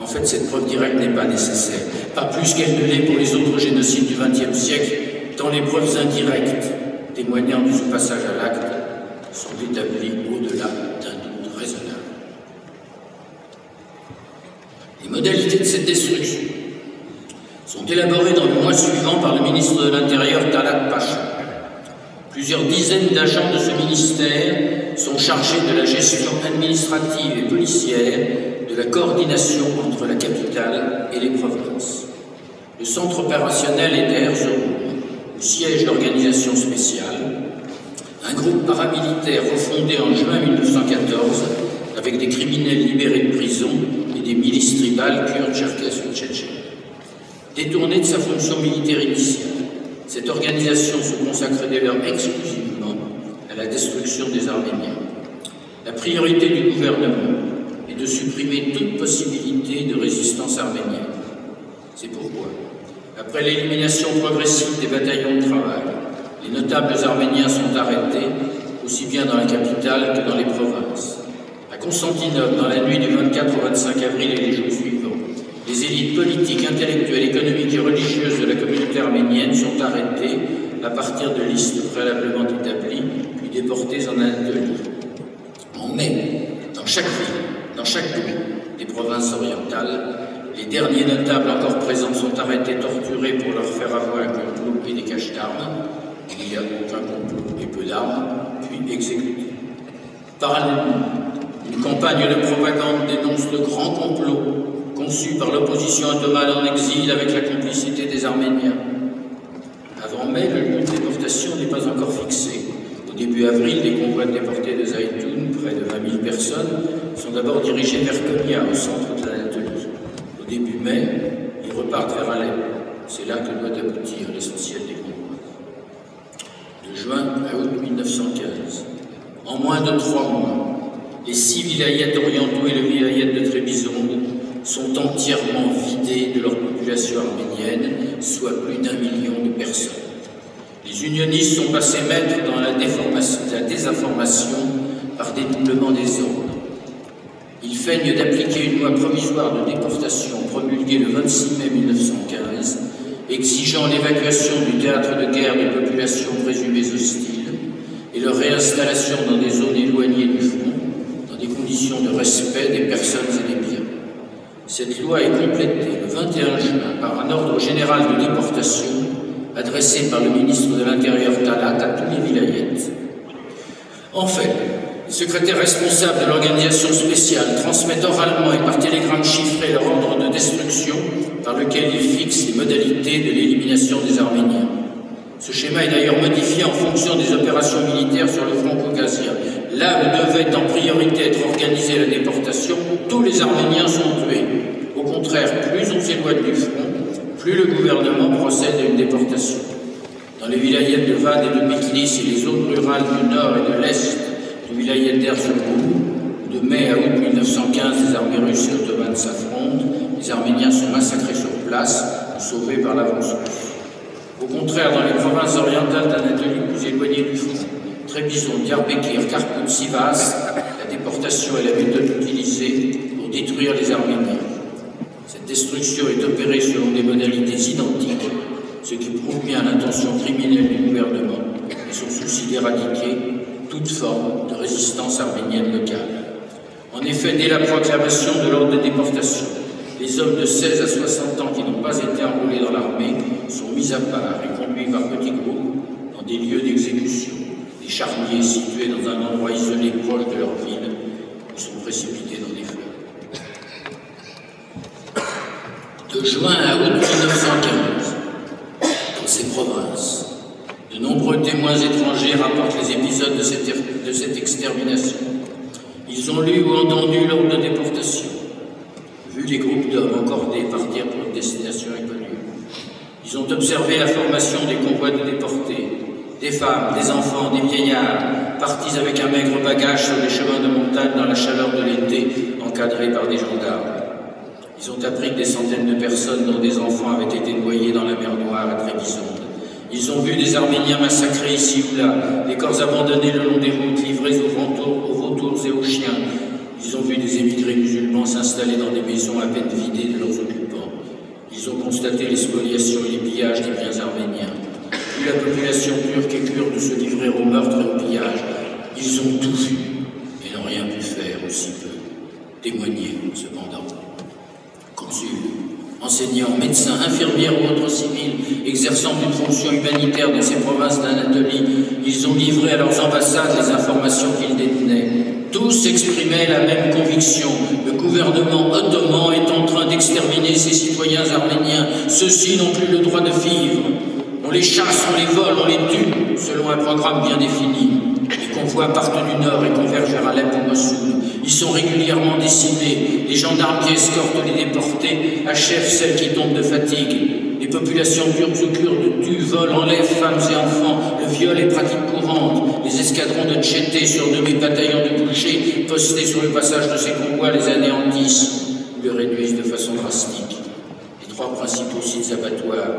En fait, cette preuve directe n'est pas nécessaire, pas plus qu'elle ne l'est pour les autres génocides du XXe siècle, tant les preuves indirectes témoignant de ce passage à l'acte sont établies au-delà d'un doute raisonnable. Les modalités de cette destruction sont élaborées dans le mois suivant par le ministre de l'Intérieur Talat Pacha. Plusieurs dizaines d'agents de ce ministère sont chargés de la gestion administrative et policière de la coordination entre la capitale et les provinces. Le centre opérationnel est à Erzurum, où siège l'organisation spéciale, un groupe paramilitaire refondé en juin 1914 avec des criminels libérés de prison et des milices tribales kurdes, tcherkesses ou tchétchènes. Détourné de sa fonction militaire initiale, cette organisation se consacre dès lors exclusivement à la destruction des Arméniens. La priorité du gouvernement est de supprimer toute possibilité de résistance arménienne. C'est pourquoi, après l'élimination progressive des bataillons de travail, les notables arméniens sont arrêtés, aussi bien dans la capitale que dans les provinces. À Constantinople, dans la nuit du 24 au 25 avril et les jours suivants, les élites politiques, intellectuelles, économiques et religieuses de la communauté arménienne sont arrêtées à partir de listes préalablement établies, puis déportées en Anatolie. En mai, dans chaque ville, dans chaque pays des provinces orientales, les derniers notables encore présents sont arrêtés, torturés pour leur faire avouer un complot et des caches d'armes. Il n'y a aucun complot et peu d'armes, puis exécutés. Parallèlement, une campagne de propagande dénonce le grand complot conçu par l'opposition ottomane en exil avec la complicité des Arméniens. Avant mai, le lieu de déportation n'est pas encore fixé. Au début avril, les convois de déportés de Zaytoun, près de 20 000 personnes, sont d'abord dirigés vers Konya, au centre de l'Anatolie. Au début mai, ils repartent vers Alep. C'est là que doit aboutir l'essentiel des convois. De juin à août 1915, en moins de 3 mois, les 6 vilayets orientaux et le vilayet de Trébizonde sont entièrement vidés de leur population arménienne, soit plus d'1 million de personnes. Les unionistes sont passés maîtres dans la désinformation par dédoublement des ordres. Ils feignent d'appliquer une loi provisoire de déportation promulguée le 26 mai 1915, exigeant l'évacuation du théâtre de guerre de populations présumées hostiles et leur réinstallation dans des zones éloignées du front, dans des conditions de respect des personnes et des biens. Cette loi est complétée le 21 juin par un ordre général de déportation adressé par le ministre de l'Intérieur Talat à tous les vilayets. En fait, les secrétaires responsables de l'organisation spéciale transmettent oralement et par télégramme chiffré leur ordre de destruction par lequel ils fixent les modalités de l'élimination des Arméniens. Ce schéma est d'ailleurs modifié en fonction des opérations militaires sur le front caucasien. Là où devait en priorité être organisée la déportation, tous les Arméniens sont tués. Au contraire, plus on s'éloigne du front, plus le gouvernement procède à une déportation. Dans les vilayets de Van et de Bitlis et les zones rurales du nord et de l'est du vilayet d'Erzurum, de mai à août 1915, les armées russes et ottomanes s'affrontent, les Arméniens sont massacrés sur place ou sauvés par l'avance russe. Au contraire, dans les provinces orientales d'Anatolie plus éloignées du front, Trébizonde, Diyarbakir, Karkouk, Sivas, la déportation est la méthode utilisée pour détruire les Arméniens. Cette destruction est opérée selon des modalités identiques, ce qui prouve bien l'intention criminelle du gouvernement et son souci d'éradiquer toute forme de résistance arménienne locale. En effet, dès la proclamation de l'ordre de déportation, les hommes de 16 à 60 ans qui n'ont pas été enrôlés dans l'armée sont mis à part et conduits par petits groupes dans des lieux d'exécution, des charniers situés dans un endroit isolé proche de leur ville, où sont précipités dans des fleuves. De juin à août 1915, dans ces provinces, de nombreux témoins étrangers rapportent les épisodes de cette extermination. Ils ont lu ou entendu l'ordre de déportation, vu les groupes d'hommes encordés partir pour une destination inconnue. Ils ont observé la formation des convois de déportés, des femmes, des enfants, des vieillards, partis avec un maigre bagage sur des chemins de montagne dans la chaleur de l'été, encadrés par des gendarmes. Ils ont appris que des centaines de personnes, dont des enfants, avaient été noyés dans la mer Noire à Trébizonde. Ils ont vu des Arméniens massacrés ici ou là, des corps abandonnés le long des routes, livrés aux vautours et aux chiens. Ils ont vu des émigrés musulmans s'installer dans des maisons à peine vidées de leurs occupants. Ils ont constaté les spoliations et les pillages des biens arméniens. Vu la population turque et kurde se livrer au meurtre et au pillage, ils ont tout vu et n'ont rien pu faire, aussi peu. Témoigner, cependant. Consuls, enseignants, médecins, infirmières ou autres civils exerçant une fonction humanitaire dans ces provinces d'Anatolie, ils ont livré à leurs ambassades les informations qu'ils détenaient. Tous exprimaient la même conviction. Le gouvernement ottoman est en train d'exterminer ses citoyens arméniens. Ceux-ci n'ont plus le droit de vivre. On les chasse, on les vole, on les tue, selon un programme bien défini. Les convois partent du nord et convergent vers Alep ou Mossoul. Ils sont régulièrement décimés. Les gendarmes qui escortent les déportés achèvent celles qui tombent de fatigue. Les populations turques ou kurdes tuent, volent, enlèvent femmes et enfants. Le viol est pratique courante. Les escadrons de Tchété, surnommés bataillons de bouchers, postés sur le passage de ces convois, les anéantissent ou les réduisent de façon drastique. Les trois principaux sites abattoirs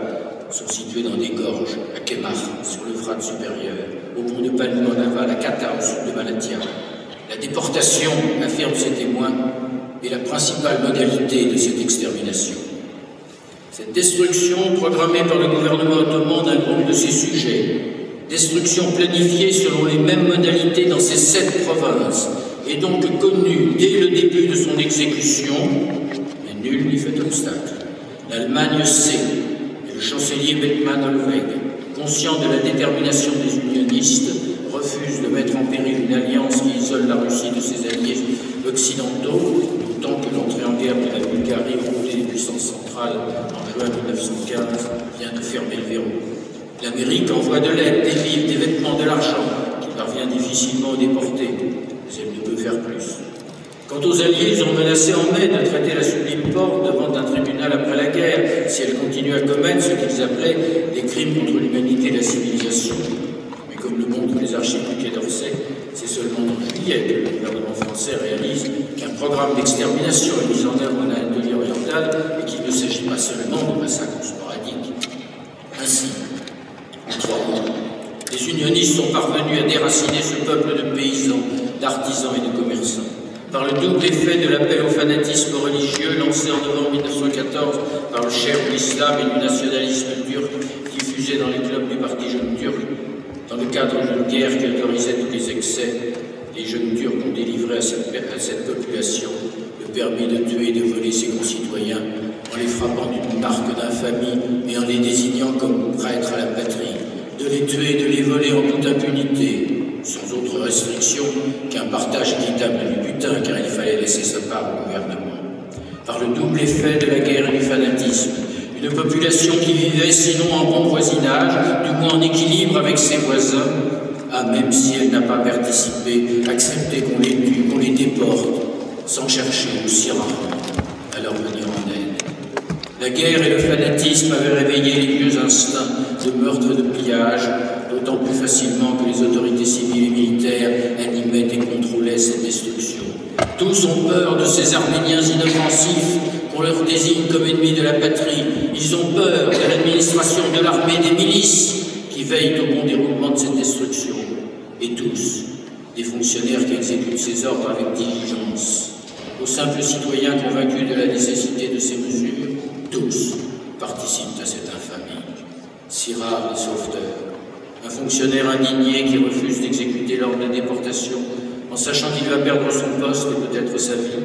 sont situés dans des gorges, à Kemar, sur l'Euphrate supérieur, au pont de Palmyre en aval, à Kata, au sud de Malatya. La déportation, affirment ces témoins, est la principale modalité de cette extermination. Cette destruction, programmée par le gouvernement ottoman d'un groupe de ses sujets, destruction planifiée selon les mêmes modalités dans ces 7 provinces, est donc connue dès le début de son exécution, mais nul n'y fait obstacle. L'Allemagne sait, et le chancelier Bethmann Hollweg, conscient de la détermination des unionistes, refuse de mettre en péril une alliance qui isole la Russie de ses alliés occidentaux, d'autant que l'entrée en guerre de la Bulgarie au côté des puissances centrales en juin 1915 vient de fermer le verrou. L'Amérique envoie de l'aide, des vivres, des vêtements, de l'argent, qui parvient difficilement aux déportés, mais elle ne peut faire plus. Quant aux Alliés, ils ont menacé en mai de traiter la Sublime Porte devant un tribunal après la guerre, si elle continue à commettre ce qu'ils appelaient des crimes contre l'humanité et la civilisation. Mais comme le montrent les archives du Quai d'Orsay, c'est seulement en juillet que le gouvernement français réalise qu'un programme d'extermination est mis en œuvre en Anatolie orientale et qu'il ne s'agit pas seulement de massacres sporadiques. Ainsi, en 3 mois, les unionistes sont parvenus à déraciner ce peuple de paysans, d'artisans et de commerçants. Par le double effet de l'appel au fanatisme religieux lancé en novembre 1914 par le cher de l'islam et du nationalisme turc diffusé dans les clubs du parti jeune turc, dans le cadre d'une guerre qui autorisait tous les excès, les jeunes Turcs ont délivré à cette population le permis de tuer et de voler ses concitoyens en les frappant d'une marque d'infamie et en les désignant comme traîtres à la patrie, de les tuer et de les voler en toute impunité, sans autre restriction qu'un partage équitable du butin, car il fallait laisser sa part au gouvernement. Par le double effet de la guerre et du fanatisme, une population qui vivait sinon en bon voisinage, du moins en équilibre avec ses voisins, a, même si elle n'a pas participé, accepté qu'on les tue, qu'on les déporte, sans chercher aussi rarement à leur venir en aide. La guerre et le fanatisme avaient réveillé les vieux instincts de meurtre et de pillage, d'autant plus facilement que les autorités civiles et militaires animaient et contrôlaient cette destruction. Tous ont peur de ces Arméniens inoffensifs qu'on leur désigne comme ennemis de la patrie. Ils ont peur de l'administration de l'armée, des milices qui veillent au bon déroulement de cette destruction. Et tous, des fonctionnaires qui exécutent ces ordres avec diligence. Aux simples citoyens convaincus de la nécessité de ces mesures, tous participent à cette infamie. Si rares les sauveteurs. Un fonctionnaire indigné qui refuse d'exécuter l'ordre de déportation en sachant qu'il va perdre son poste et peut-être sa vie.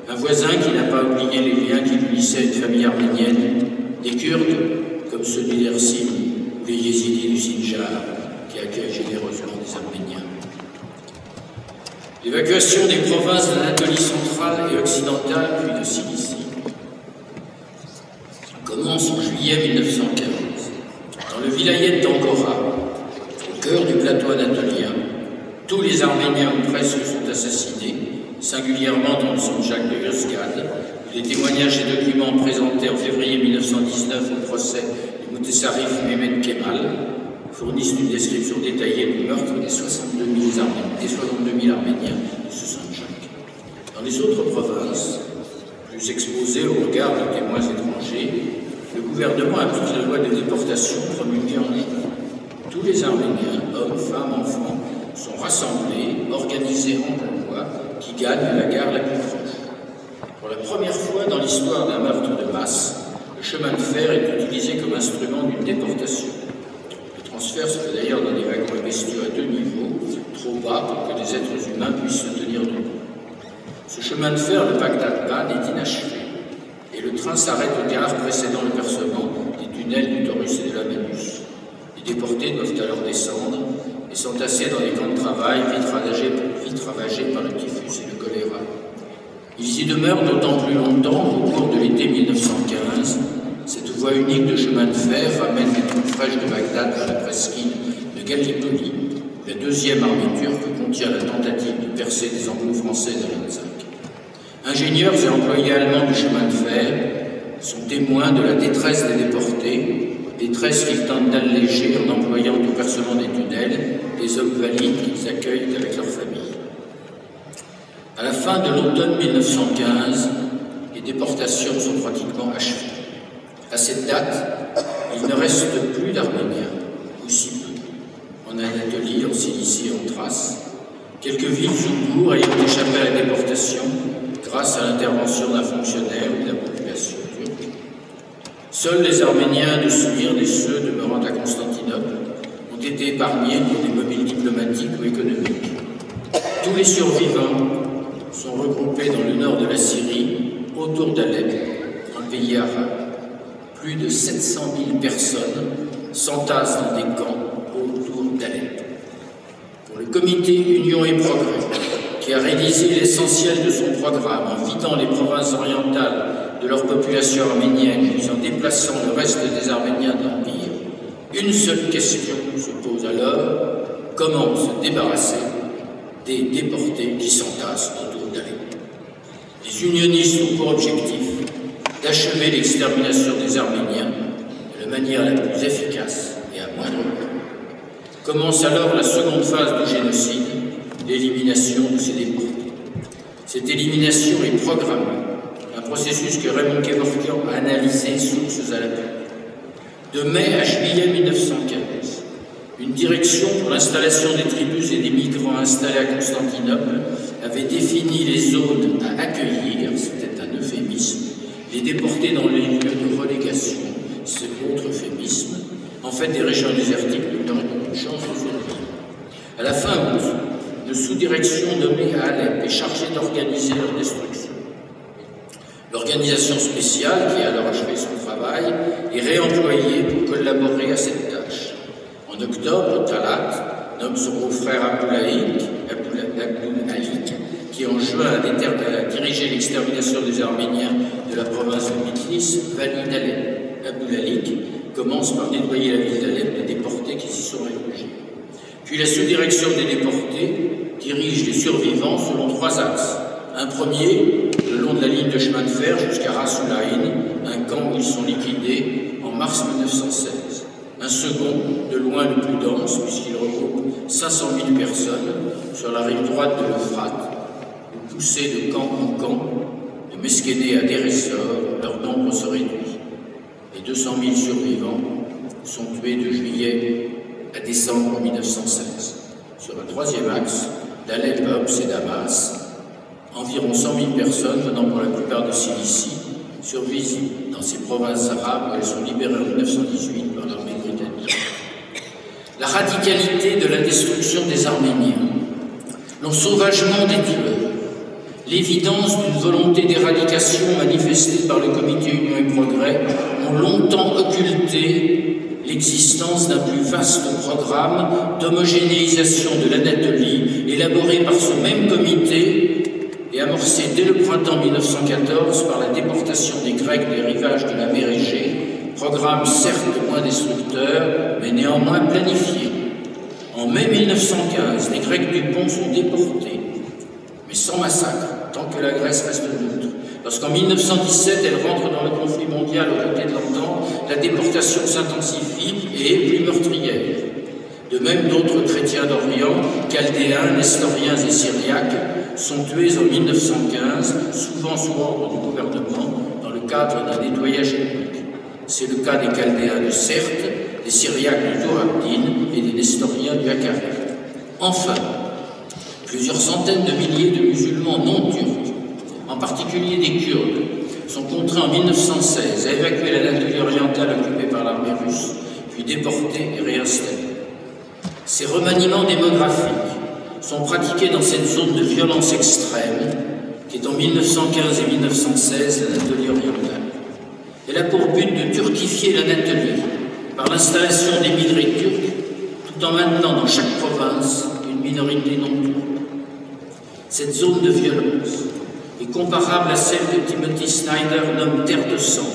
Un voisin qui n'a pas oublié les liens qui lui lissaient à une famille arménienne. Des Kurdes, comme ceux du Dersim ou les Yézidis du Sinjar, qui accueillent généreusement des Arméniens. L'évacuation des provinces d'Anatolie centrale et occidentale, puis de Cilicie, commence en juillet 1915. Dans le vilayet d'Angora, au cœur du plateau anatolien, tous les Arméniens ou presque sont assassinés, singulièrement dans le Sanjak de Yozgad. Les témoignages et documents présentés en février 1919 au procès de Moutessarif Mehmet Kemal fournissent une description détaillée du meurtre des 62 000 Arméniens de Susanjak. Dans les autres provinces, plus exposées au regard de témoins étrangers, le gouvernement applique la loi de déportation promulguée en juin. Tous les Arméniens, hommes, femmes, enfants, sont rassemblés, organisés en convoi, qui gagnent la gare la plus proche. Pour la première fois dans l'histoire d'un meurtre de masse, le chemin de fer est utilisé comme instrument d'une déportation. Le transfert se fait d'ailleurs dans des wagons et bestiaux à 2 niveaux, trop bas pour que des êtres humains puissent se tenir debout. Ce chemin de fer, le Bagdad-Ban, est inachevé, et le train s'arrête aux gares précédant le percement des tunnels du Taurus et de la Ménus. Les déportés doivent alors descendre et s'entasser dans les camps de travail vite ravagés par le typhus et le choléra. Ils y demeurent d'autant plus longtemps qu'au cours de l'été 1915, cette voie unique de chemin de fer ramène les troupes fraîches de Bagdad vers la presqu'île de Gallipoli, la deuxième armée turque contient la tentative de percer des enclos français de l'Anzac. Ingénieurs et employés allemands du chemin de fer sont témoins de la détresse des déportés, détresse qu'ils tentent d'alléger en employant au percement des tunnels des hommes valides qu'ils accueillent avec leurs familles. À la fin de l'automne 1915, les déportations sont pratiquement achevées. À cette date, il ne reste plus d'Arméniens, ou si peu, en Anatolie, en Cilicie et en Thrace, quelques villes ou bourgs ayant échappé à la déportation grâce à l'intervention d'un fonctionnaire ou de la population turque. Seuls les Arméniens de Smyrne et ceux demeurant à Constantinople ont été épargnés pour des mobiles diplomatiques ou économiques. Tous les survivants sont regroupés dans le nord de la Syrie, autour d'Alep, dans le pays arabe. Plus de 700 000 personnes s'entassent dans des camps autour d'Alep. Pour le comité Union et Progrès, qui a réalisé l'essentiel de son programme en vidant les provinces orientales de leur population arménienne puis en déplaçant le reste des Arméniens de l'Empire, une seule question se pose alors: comment se débarrasser des déportés qui s'entassent autour d'Alep? Les unionistes ont pour objectif d'achever l'extermination des Arméniens de la manière la plus efficace et à moindre coût. Commence alors la seconde phase du génocide, l'élimination de ces déportés. Cette élimination est programmée, un processus que Raymond Kevorkian a analysé sources à l'appui. De mai à juillet 1915, une direction pour l'installation des tribus et des migrants installés à Constantinople avait défini les zones à accueillir, c'était un euphémisme, les déportés dans les lieux de relégation, c'est l'autre euphémisme, en fait des régions désertiques qui n'auraient aucune chance de survivre. À la fin août, une sous-direction nommée à Alep est chargée d'organiser leur destruction. L'organisation spéciale, qui a alors achevé son travail, est réemployée pour collaborer à cette tâche. En octobre, Talat nomme son beau-frère Aboul Alik, qui en juin a dirigé l'extermination des Arméniens de la province de Bitlis, Vali d'Alep. Aboul Alik commence par nettoyer la ville d'Alep des déportés qui s'y sont réfugiés. Puis la sous-direction des déportés dirige les survivants selon 3 axes. Un premier, le long de la ligne de chemin de fer jusqu'à Ras Ul Ain, un camp où ils sont liquidés en mars 1916. Un second, de loin le plus dense, puisqu'il regroupe 500 000 personnes sur la rive droite de l'Euphrate, où poussés de camp en camp, de Meskéné à Deir ez-Zor, leur nombre se réduit. Les 200 000 survivants sont tués de juillet à décembre 1916. Sur un troisième axe, d'Alep à Homs et Damas, environ 100 000 personnes venant pour la plupart de Cilicie survivent dans ces provinces arabes où elles sont libérées en 1918 par l'armée britannique. La radicalité de la destruction des Arméniens, l'ensauvagement des tueurs, l'évidence d'une volonté d'éradication manifestée par le comité Union et Progrès ont longtemps occulté l'existence d'un plus vaste programme d'homogénéisation de l'Anatolie élaboré par ce même comité et amorcé dès le printemps 1914 par la déportation des Grecs des rivages de la mer Égée, programme certes moins destructeur, mais néanmoins planifié. En mai 1915, les Grecs du Pont sont déportés, mais sans massacre, tant que la Grèce reste neutre. Lorsqu'en 1917, elle rentre dans le conflit mondial aux côtés de l'Entente, la déportation s'intensifie et est plus meurtrière. De même, d'autres chrétiens d'Orient, chaldéens, nestoriens et syriaques, sont tués en 1915, souvent sous ordre du gouvernement, dans le cadre d'un nettoyage ethnique. C'est le cas des chaldéens de Serte, des syriaques du Tour-Abdin et des nestoriens du Hakkari. Enfin, plusieurs centaines de milliers de musulmans non turcs, en particulier des Kurdes, sont contraints en 1916 à évacuer l'Anatolie orientale occupée par l'armée russe, puis déportés et réinstallés. Ces remaniements démographiques sont pratiqués dans cette zone de violence extrême qui est en 1915 et 1916 l'Anatolie orientale. Elle a pour but de turquifier l'Anatolie par l'installation d'émigrés turcs tout en maintenant dans chaque province une minorité non turque. Cette zone de violence est comparable à celle que Timothy Snyder nomme Terre de sang,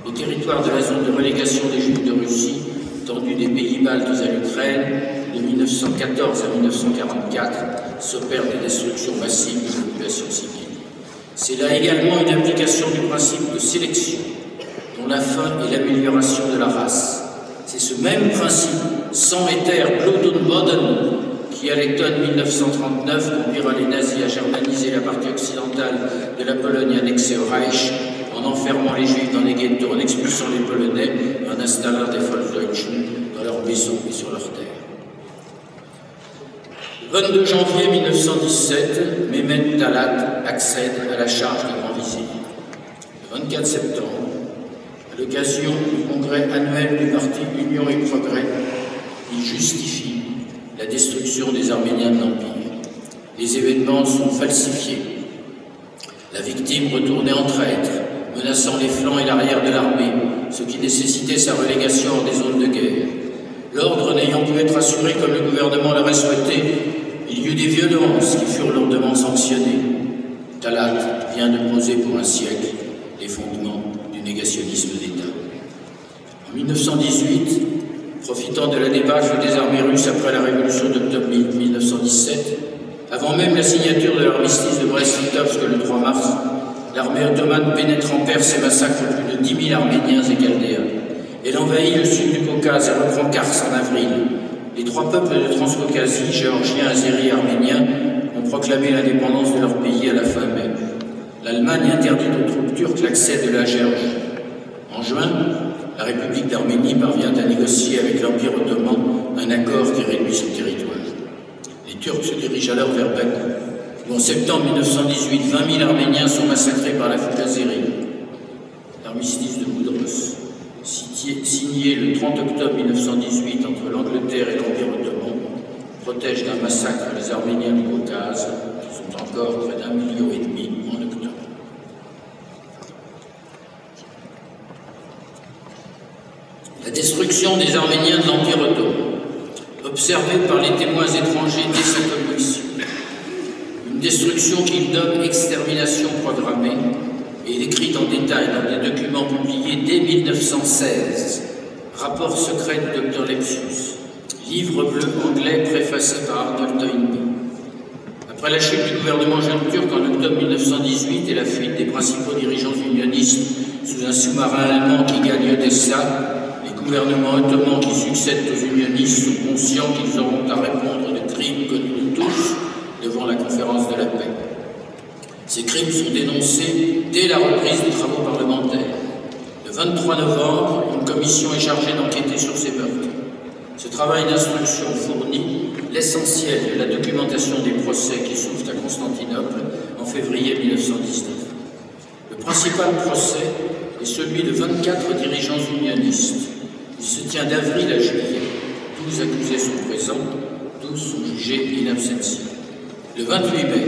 le territoire de la zone de relégation des Juifs de Russie, étendue des pays baltes à l'Ukraine, de 1914 à 1944, s'opèrent des destructions massives de populations civiles. C'est là également une application du principe de sélection, dont la fin est l'amélioration de la race. C'est ce même principe, sang et terre, Blut und Boden, qui, à l'automne 1939, conduira les nazis à germaniser la partie occidentale de la Pologne annexée au Reich, en enfermant les Juifs dans les ghettos, en expulsant les Polonais et en installant des Volksdeutschen dans leurs maisons et sur leurs terres. Le 22 janvier 1917, Mehmet Talat accède à la charge de grand vizir. Le 24 septembre, à l'occasion du congrès annuel du parti Union et Progrès, il justifie la destruction des Arméniens de l'Empire. Les événements sont falsifiés. La victime retournait en traître, menaçant les flancs et l'arrière de l'armée, ce qui nécessitait sa relégation hors des zones de guerre. L'ordre n'ayant pu être assuré comme le gouvernement l'aurait souhaité, il y eut des violences qui furent lourdement sanctionnées. Talat vient de poser pour un siècle les fondements du négationnisme d'État. En 1918, profitant de la débâcle des armées russes après la révolution d'octobre 1917, avant même la signature de l'armistice de Brest-Litovsk le 3 mars, l'armée ottomane pénètre en Perse et massacre plus de 10 000 Arméniens et Chaldéens. Elle envahit le sud du Caucase et reprend Kars en avril. Les trois peuples de Transcaucasie, géorgiens, azéris et arméniens, ont proclamé l'indépendance de leur pays à la fin mai. L'Allemagne interdit aux troupes turques l'accès de la Géorgie. En juin, la République d'Arménie parvient à négocier avec l'Empire ottoman un accord qui réduit son territoire. Les Turcs se dirigent alors vers Bakou, où en septembre 1918, 20 000 Arméniens sont massacrés par la foule azérie. L'armistice de Boudros, signé le 30 octobre 1918 entre l'Angleterre et l'Empire ottoman, protège d'un massacre les Arméniens du Caucase, qui sont encore près d'1,5 million en octobre. La destruction des Arméniens de l'Empire ottoman, observée par les témoins étrangers dès sa commission, une destruction qu'il nomme extermination programmée et décrite en détail dans des documents publiés dès 1916, rapport secret du Dr Lepsius, livre bleu anglais préfacé par Arnold Toynbee. Après la chute du gouvernement jeune turc en octobre 1918 et la fuite des principaux dirigeants unionistes sous un sous-marin allemand qui gagne Odessa, les gouvernements ottomans qui succèdent aux unionistes sont conscients qu'ils auront à répondre de crimes connus de tous devant la conférence de la paix. Ces crimes sont dénoncés dès la reprise des travaux parlementaires. Le 23 novembre, une commission est chargée d'enquêter sur ces meurtres. Ce travail d'instruction fournit l'essentiel de la documentation des procès qui s'ouvrent à Constantinople en février 1919. Le principal procès est celui de 24 dirigeants unionistes. Il se tient d'avril à juillet. 12 accusés sont présents, 12 sont jugés in absentia. Le 28 mai,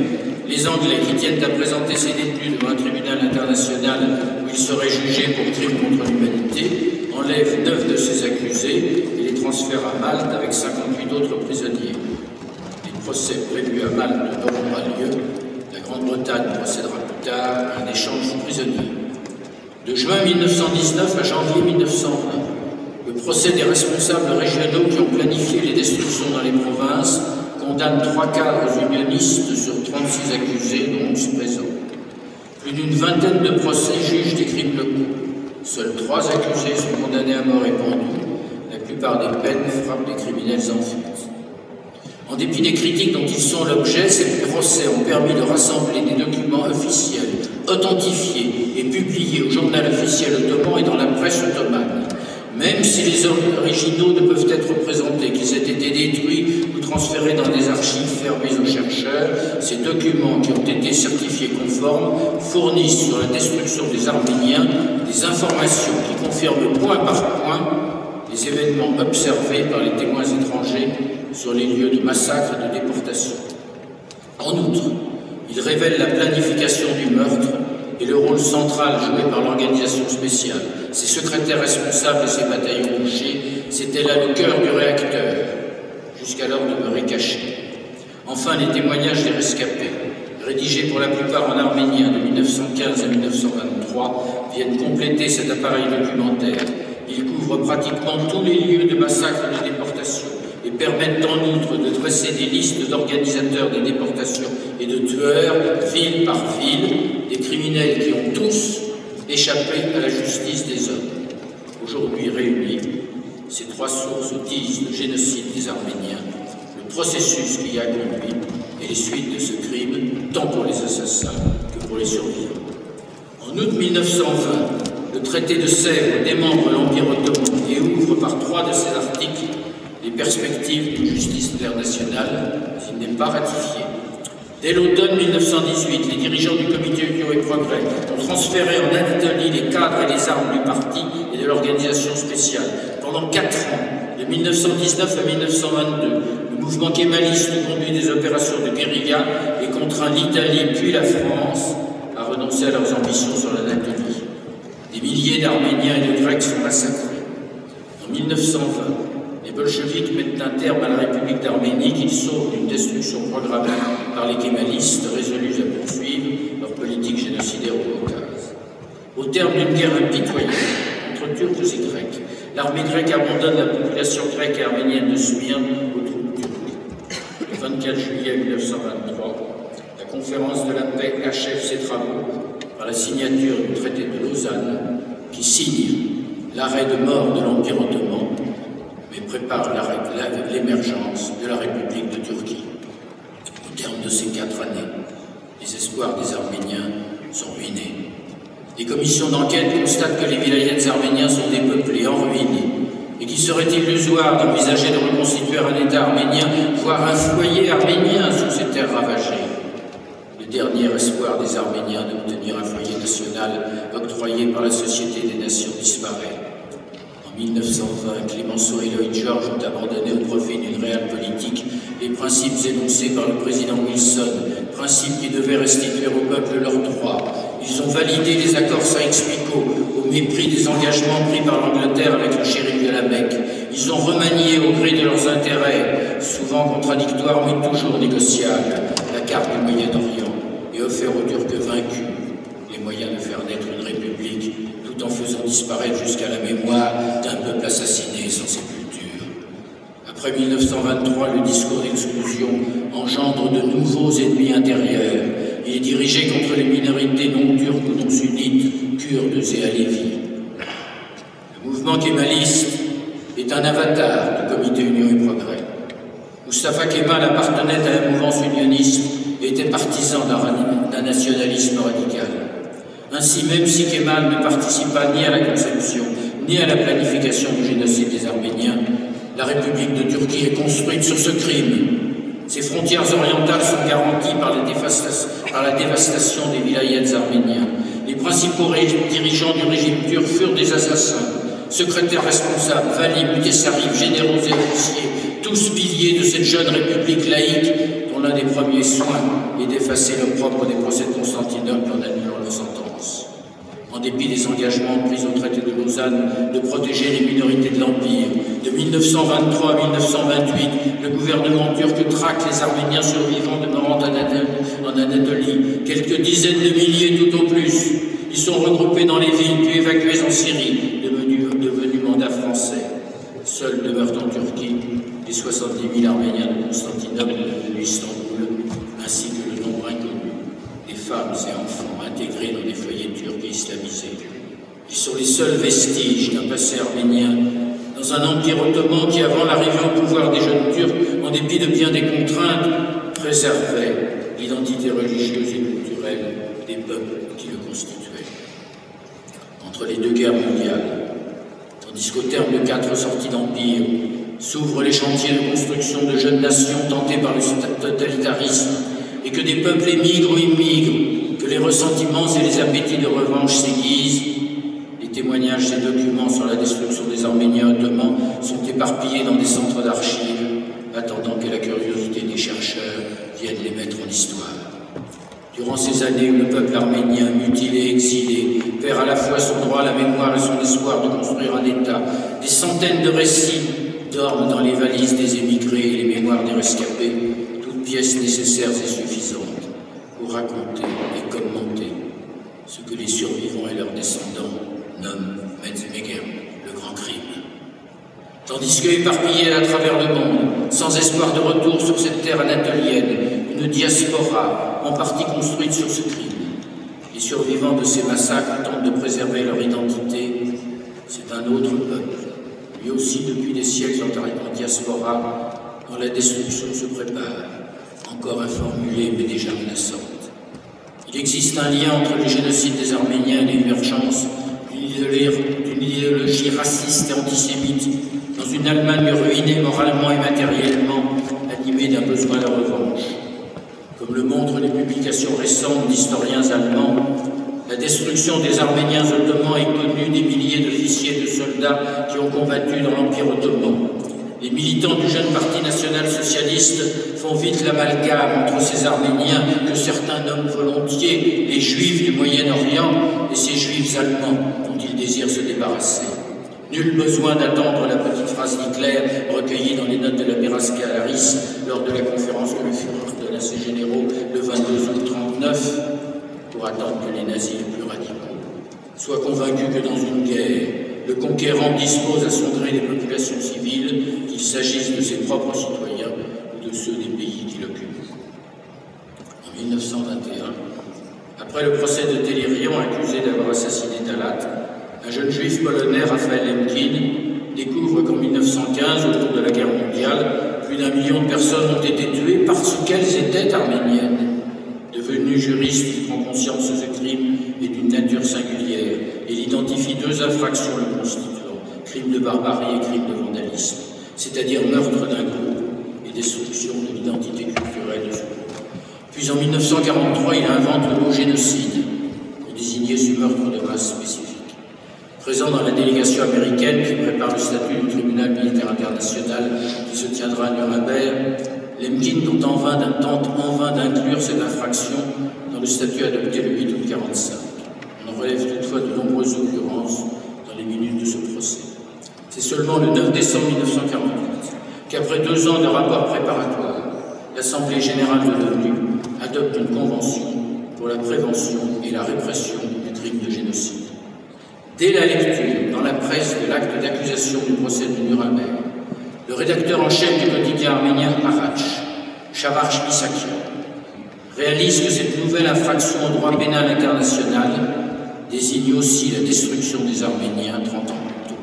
les Anglais qui tiennent à présenter ces détenus devant un tribunal international où ils seraient jugés pour crimes contre l'humanité enlèvent 9 de ces accusés et les transfèrent à Malte avec 58 autres prisonniers. Les procès prévus à Malte n'auront pas lieu. La Grande-Bretagne procédera plus tard à un échange de prisonniers. De juin 1919 à janvier 1920, le procès des responsables régionaux qui ont planifié les destructions dans les provinces condamne 3 cadres unionistes sur 36 accusés, dont 11 présents. Plus d'une vingtaine de procès jugent des crimes locaux. Seuls 3 accusés sont condamnés à mort et pendus, la plupart des peines frappent les criminels en fuite. En dépit des critiques dont ils sont l'objet, ces procès ont permis de rassembler des documents officiels, authentifiés et publiés au journal officiel ottoman et dans la presse ottomane. Même si les originaux ne peuvent être présentés, qu'ils aient été détruits ou transférés dans des archives fermées aux chercheurs, ces documents qui ont été certifiés conformes fournissent sur la destruction des Arméniens des informations qui confirment point par point les événements observés par les témoins étrangers sur les lieux de massacre et de déportation. En outre, ils révèlent la planification du meurtre et le rôle central joué par l'organisation spéciale. Ses secrétaires responsables et ses bataillons touchés, c'était là le cœur du réacteur, jusqu'alors demeuré caché. Enfin, les témoignages des rescapés, rédigés pour la plupart en arménien de 1915 à 1923, viennent compléter cet appareil documentaire. Ils couvrent pratiquement tous les lieux de massacre et de déportation et permettent en outre de dresser des listes d'organisateurs des déportations et de tueurs, ville par ville, des criminels qui ont tous échappé à la justice des hommes. Aujourd'hui réunis, ces trois sources disent le génocide des Arméniens, le processus qui y a conduit et les suites de ce crime, tant pour les assassins que pour les survivants. En août 1920, le traité de Sèvres démembre l'Empire ottoman et ouvre par 3 de ses articles les perspectives d'une justice internationale, mais il n'est pas ratifié. Dès l'automne 1918, les dirigeants du Comité Union et Progrès ont transféré en Anatolie les cadres et les armes du parti et de l'organisation spéciale. Pendant 4 ans, de 1919 à 1922, le mouvement kémaliste conduit des opérations de guérilla et contraint l'Italie puis la France à renoncer à leurs ambitions sur l'Anatolie. Des milliers d'Arméniens et de Grecs sont massacrés. En 1920, les bolcheviks mettent un terme à la République d'Arménie qu'ils sauvent d'une destruction programmée par les kémalistes résolus à poursuivre leur politique génocidaire au Caucase. Au terme d'une guerre impitoyable entre Turcs et Grecs, l'armée grecque abandonne la population grecque et arménienne de Smyrne aux troupes turques. Le 24 juillet 1923, la conférence de la paix achève ses travaux par la signature du traité de Lausanne qui signe l'arrêt de mort de l'Empire ottoman mais prépare l'émergence de la République de Turquie. Au terme de ces 4 années, les espoirs des Arméniens sont ruinés. Les commissions d'enquête constatent que les vilayets arméniens sont dépeuplés, en ruine, et qu'il serait illusoire d'envisager de reconstituer un État arménien, voire un foyer arménien sur ces terres ravagées. Le dernier espoir des Arméniens d'obtenir un foyer national octroyé par la Société des Nations disparaît. En 1920, Clemenceau et Lloyd George ont abandonné au profit d'une réelle politique les principes énoncés par le président Wilson, principes qui devaient restituer au peuple leurs droits. Ils ont validé les accords Saïx-Picot au mépris des engagements pris par l'Angleterre avec le shérif de la Mecque. Ils ont remanié au gré de leurs intérêts, souvent contradictoires mais toujours négociables, la carte du Moyen-Orient et offert aux Turcs vaincus les moyens de faire naître une république tout en faisant disparaître jusqu'à la mémoire d'un peuple assassiné sans sépulture. Après 1923, le discours d'exclusion engendre de nouveaux ennemis intérieurs. Il est dirigé contre les minorités non turques ou non sunnites, kurdes et alévis. Le mouvement kémaliste est un avatar du Comité Union et Progrès. Mustafa Kemal appartenait à la mouvance unioniste et était partisan d'un nationalisme radical. Ainsi, même si Kemal ne participa ni à la conception, ni à la planification du génocide des Arméniens, la République de Turquie est construite sur ce crime. Ses frontières orientales sont garanties par la dévastation des vilayets arméniens. Les principaux dirigeants du régime turc furent des assassins. Secrétaires responsables, Vali, Mutesarim, généraux et officiers, tous piliers de cette jeune république laïque dont l'un des premiers soins est d'effacer l'opprobre des procès de Constantinople en annulant leur sentence. En dépit des engagements pris au traité de Lausanne de protéger les minorités de l'Empire, de 1923 à 1928, le gouvernement turc traque les Arméniens survivants demeurant en Anatolie, quelques dizaines de milliers tout au plus. Ils sont regroupés dans les villes, puis évacués en Syrie, devenus mandats français. Seuls demeurent en Turquie les 70 000 Arméniens de Constantinople et de Istanbul, ainsi que le nombre inconnu des femmes et enfants intégrés dans des foyers turcs et islamisés. Ils sont les seuls vestiges d'un passé arménien dans un empire ottoman qui, avant l'arrivée au pouvoir des jeunes Turcs, en dépit de bien des contraintes, préservait l'identité religieuse et culturelle des peuples qui le constituaient. Entre les deux guerres mondiales, tandis qu'au terme de 4 sorties d'empire, s'ouvrent les chantiers de construction de jeunes nations tentées par le totalitarisme, et que des peuples émigrent ou immigrent, que les ressentiments et les appétits de revanche s'aiguisent, les témoignages et documents sur la destruction des Arméniens ottomans sont éparpillés dans des centres d'archives, attendant que la curiosité des chercheurs vienne les mettre en histoire. Durant ces années où le peuple arménien, mutilé, exilé, perd à la fois son droit à la mémoire et son espoir de construire un État, des centaines de récits dorment dans les valises des émigrés et les mémoires des rescapés, toutes pièces nécessaires et suffisantes pour raconter et commenter ce que les survivants et leurs descendants nomment Metzmeger, le grand crime. Tandis que, éparpillés à travers le monde, sans espoir de retour sur cette terre anatolienne, une diaspora en partie construite sur ce crime, les survivants de ces massacres tentent de préserver leur identité. C'est un autre peuple, lui aussi depuis des siècles en diaspora, dont la destruction se prépare, encore informulée mais déjà menaçante. Il existe un lien entre le génocide des Arméniens et l'émergence d'une idéologie raciste et antisémite dans une Allemagne ruinée moralement et matériellement, animée d'un besoin de revanche. Comme le montrent les publications récentes d'historiens allemands, la destruction des Arméniens ottomans est connue des milliers d'officiers et de soldats qui ont combattu dans l'Empire ottoman. Les militants du jeune Parti national-socialiste font vite l'amalgame entre ces Arméniens que certains nomment volontiers les Juifs du Moyen-Orient et ces Juifs allemands dont ils désirent se débarrasser. Nul besoin d'attendre la petite phrase d'Hitler recueillie dans les notes de la Beraska à Laris lors de la conférence que le Führer donne à ses généraux le 22 août 1939 pour attendre que les nazis les plus radicaux soient convaincus que dans une guerre, le conquérant dispose à son gré des populations civiles, qu'il s'agisse de ses propres citoyens ou de ceux des pays qu'il occupe. En 1921, après le procès de Télérion, accusé d'avoir assassiné Talat, un jeune juif polonais, Raphaël Lemkin, découvre qu'en 1915, au cours de la guerre mondiale, plus d'1 million de personnes ont été tuées parce qu'elles étaient arméniennes. Devenu juriste, il prend conscience que ce crime est d'une nature singulière. Il identifie 2 infractions le constituant, crime de barbarie et crime de vandalisme, c'est-à-dire meurtre d'un groupe et destruction de l'identité culturelle de ce groupe. Puis en 1943, il invente le mot génocide pour désigner ce meurtre de masse spécifique. Présent dans la délégation américaine qui prépare le statut du tribunal militaire international qui se tiendra à Nuremberg, Lemkin tente en vain d'inclure cette infraction dans le statut adopté le 8 août 1945. On en relève toutefois de nombreuses occurrences dans les minutes de ce procès. C'est seulement le 9 décembre 1948 qu'après 2 ans de rapports préparatoires, l'Assemblée générale de l'ONU adopte une convention pour la prévention et la répression du crime de génocide. Dès la lecture dans la presse de l'acte d'accusation du procès de Nuremberg, le rédacteur en chef du quotidien arménien Arach, Shavarch Misakian, réalise que cette nouvelle infraction au droit pénal international désigne aussi la destruction des Arméniens 30 ans plus tôt.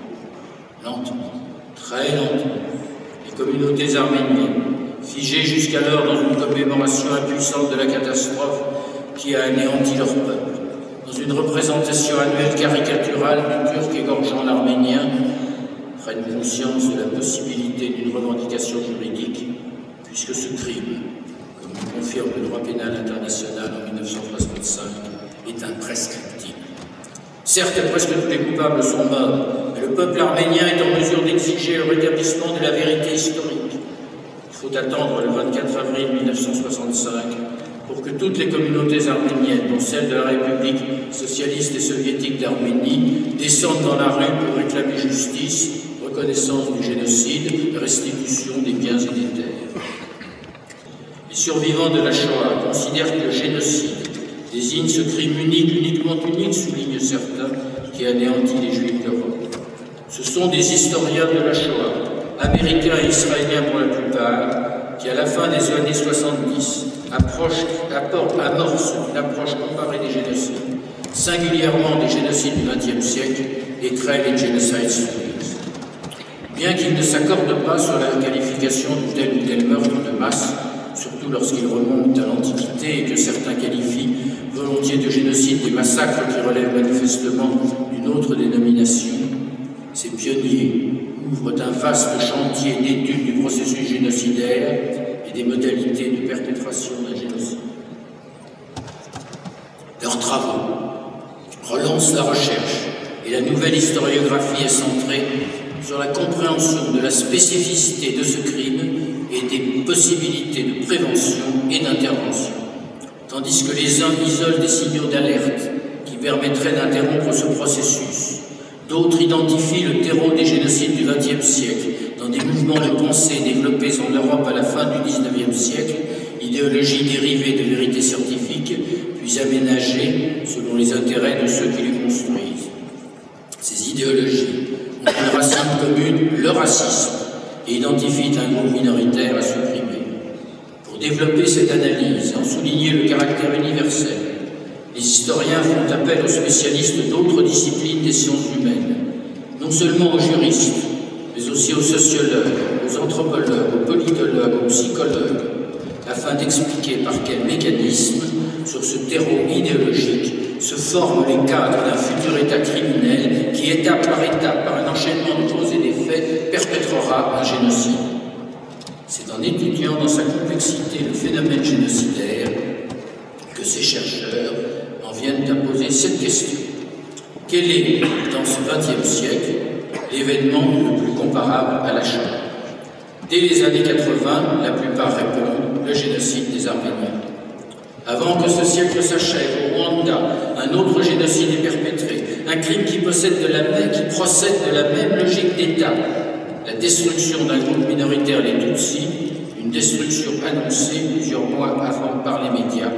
Lentement, très lentement, les communautés arméniennes, figées jusqu'alors dans une commémoration impuissante de la catastrophe qui a anéanti leur peuple, dans une représentation annuelle caricaturale du Turc égorgeant l'Arménien, prennent conscience de la possibilité d'une revendication juridique, puisque ce crime, comme le confirme le droit pénal international en 1965, est imprescriptible. Certes, presque tous les coupables sont morts, mais le peuple arménien est en mesure d'exiger le rétablissement de la vérité historique. Il faut attendre le 24 avril 1965 pour que toutes les communautés arméniennes, dont celle de la République socialiste et soviétique d'Arménie, descendent dans la rue pour réclamer justice, reconnaissance du génocide, restitution des biens et des terres. Les survivants de la Shoah considèrent que le génocide désigne ce crime uniquement unique, soulignent certains, qui anéantit les Juifs d'Europe. Ce sont des historiens de la Shoah, américains et israéliens pour la plupart, qui à la fin des années 70 amorcent une approche comparée des génocides, singulièrement des génocides du XXe siècle, et créent les Genocide Studies. Bien qu'ils ne s'accordent pas sur la qualification de tel ou tel meurtre de masse, surtout lorsqu'ils remontent à l'Antiquité et que certains qualifient volontiers de génocide des massacres qui relèvent manifestement d'une autre dénomination, ces pionniers ouvrent un vaste chantier d'études du processus génocidaire et des modalités de perpétration d'un génocide. Leurs travaux relancent la recherche et la nouvelle historiographie est centrée sur la compréhension de la spécificité de ce crime et des possibilités de prévention et d'intervention, tandis que les uns isolent des signaux d'alerte qui permettraient d'interrompre ce processus. D'autres identifient le terreau des génocides du XXe siècle dans des mouvements de pensée développés en Europe à la fin du XIXe siècle, idéologies dérivées de vérités scientifiques, puis aménagées selon les intérêts de ceux qui les construisent. Ces idéologies ont une racine commune, le racisme, et identifient un groupe minoritaire à supprimer. Pour développer cette analyse et en souligner le caractère universel, les historiens font appel aux spécialistes d'autres disciplines des sciences humaines, non seulement aux juristes, mais aussi aux sociologues, aux anthropologues, aux politologues, aux psychologues, afin d'expliquer par quel mécanisme, sur ce terreau idéologique, se forment les cadres d'un futur état criminel qui, étape par étape, par un enchaînement de causes et d'effets, perpétrera un génocide. C'est en étudiant dans sa complexité le phénomène génocidaire que ces chercheurs en viennent à poser cette question. Quel est, dans ce XXe siècle, l'événement le plus comparable à la Shoah? Dès les années 80, la plupart répondent le génocide des Arméniens. Avant que ce siècle s'achève, au Rwanda, un autre génocide est perpétré, un crime qui procède de la même logique d'État, la destruction d'un groupe minoritaire, les Tutsis, une destruction annoncée plusieurs mois avant par les médias.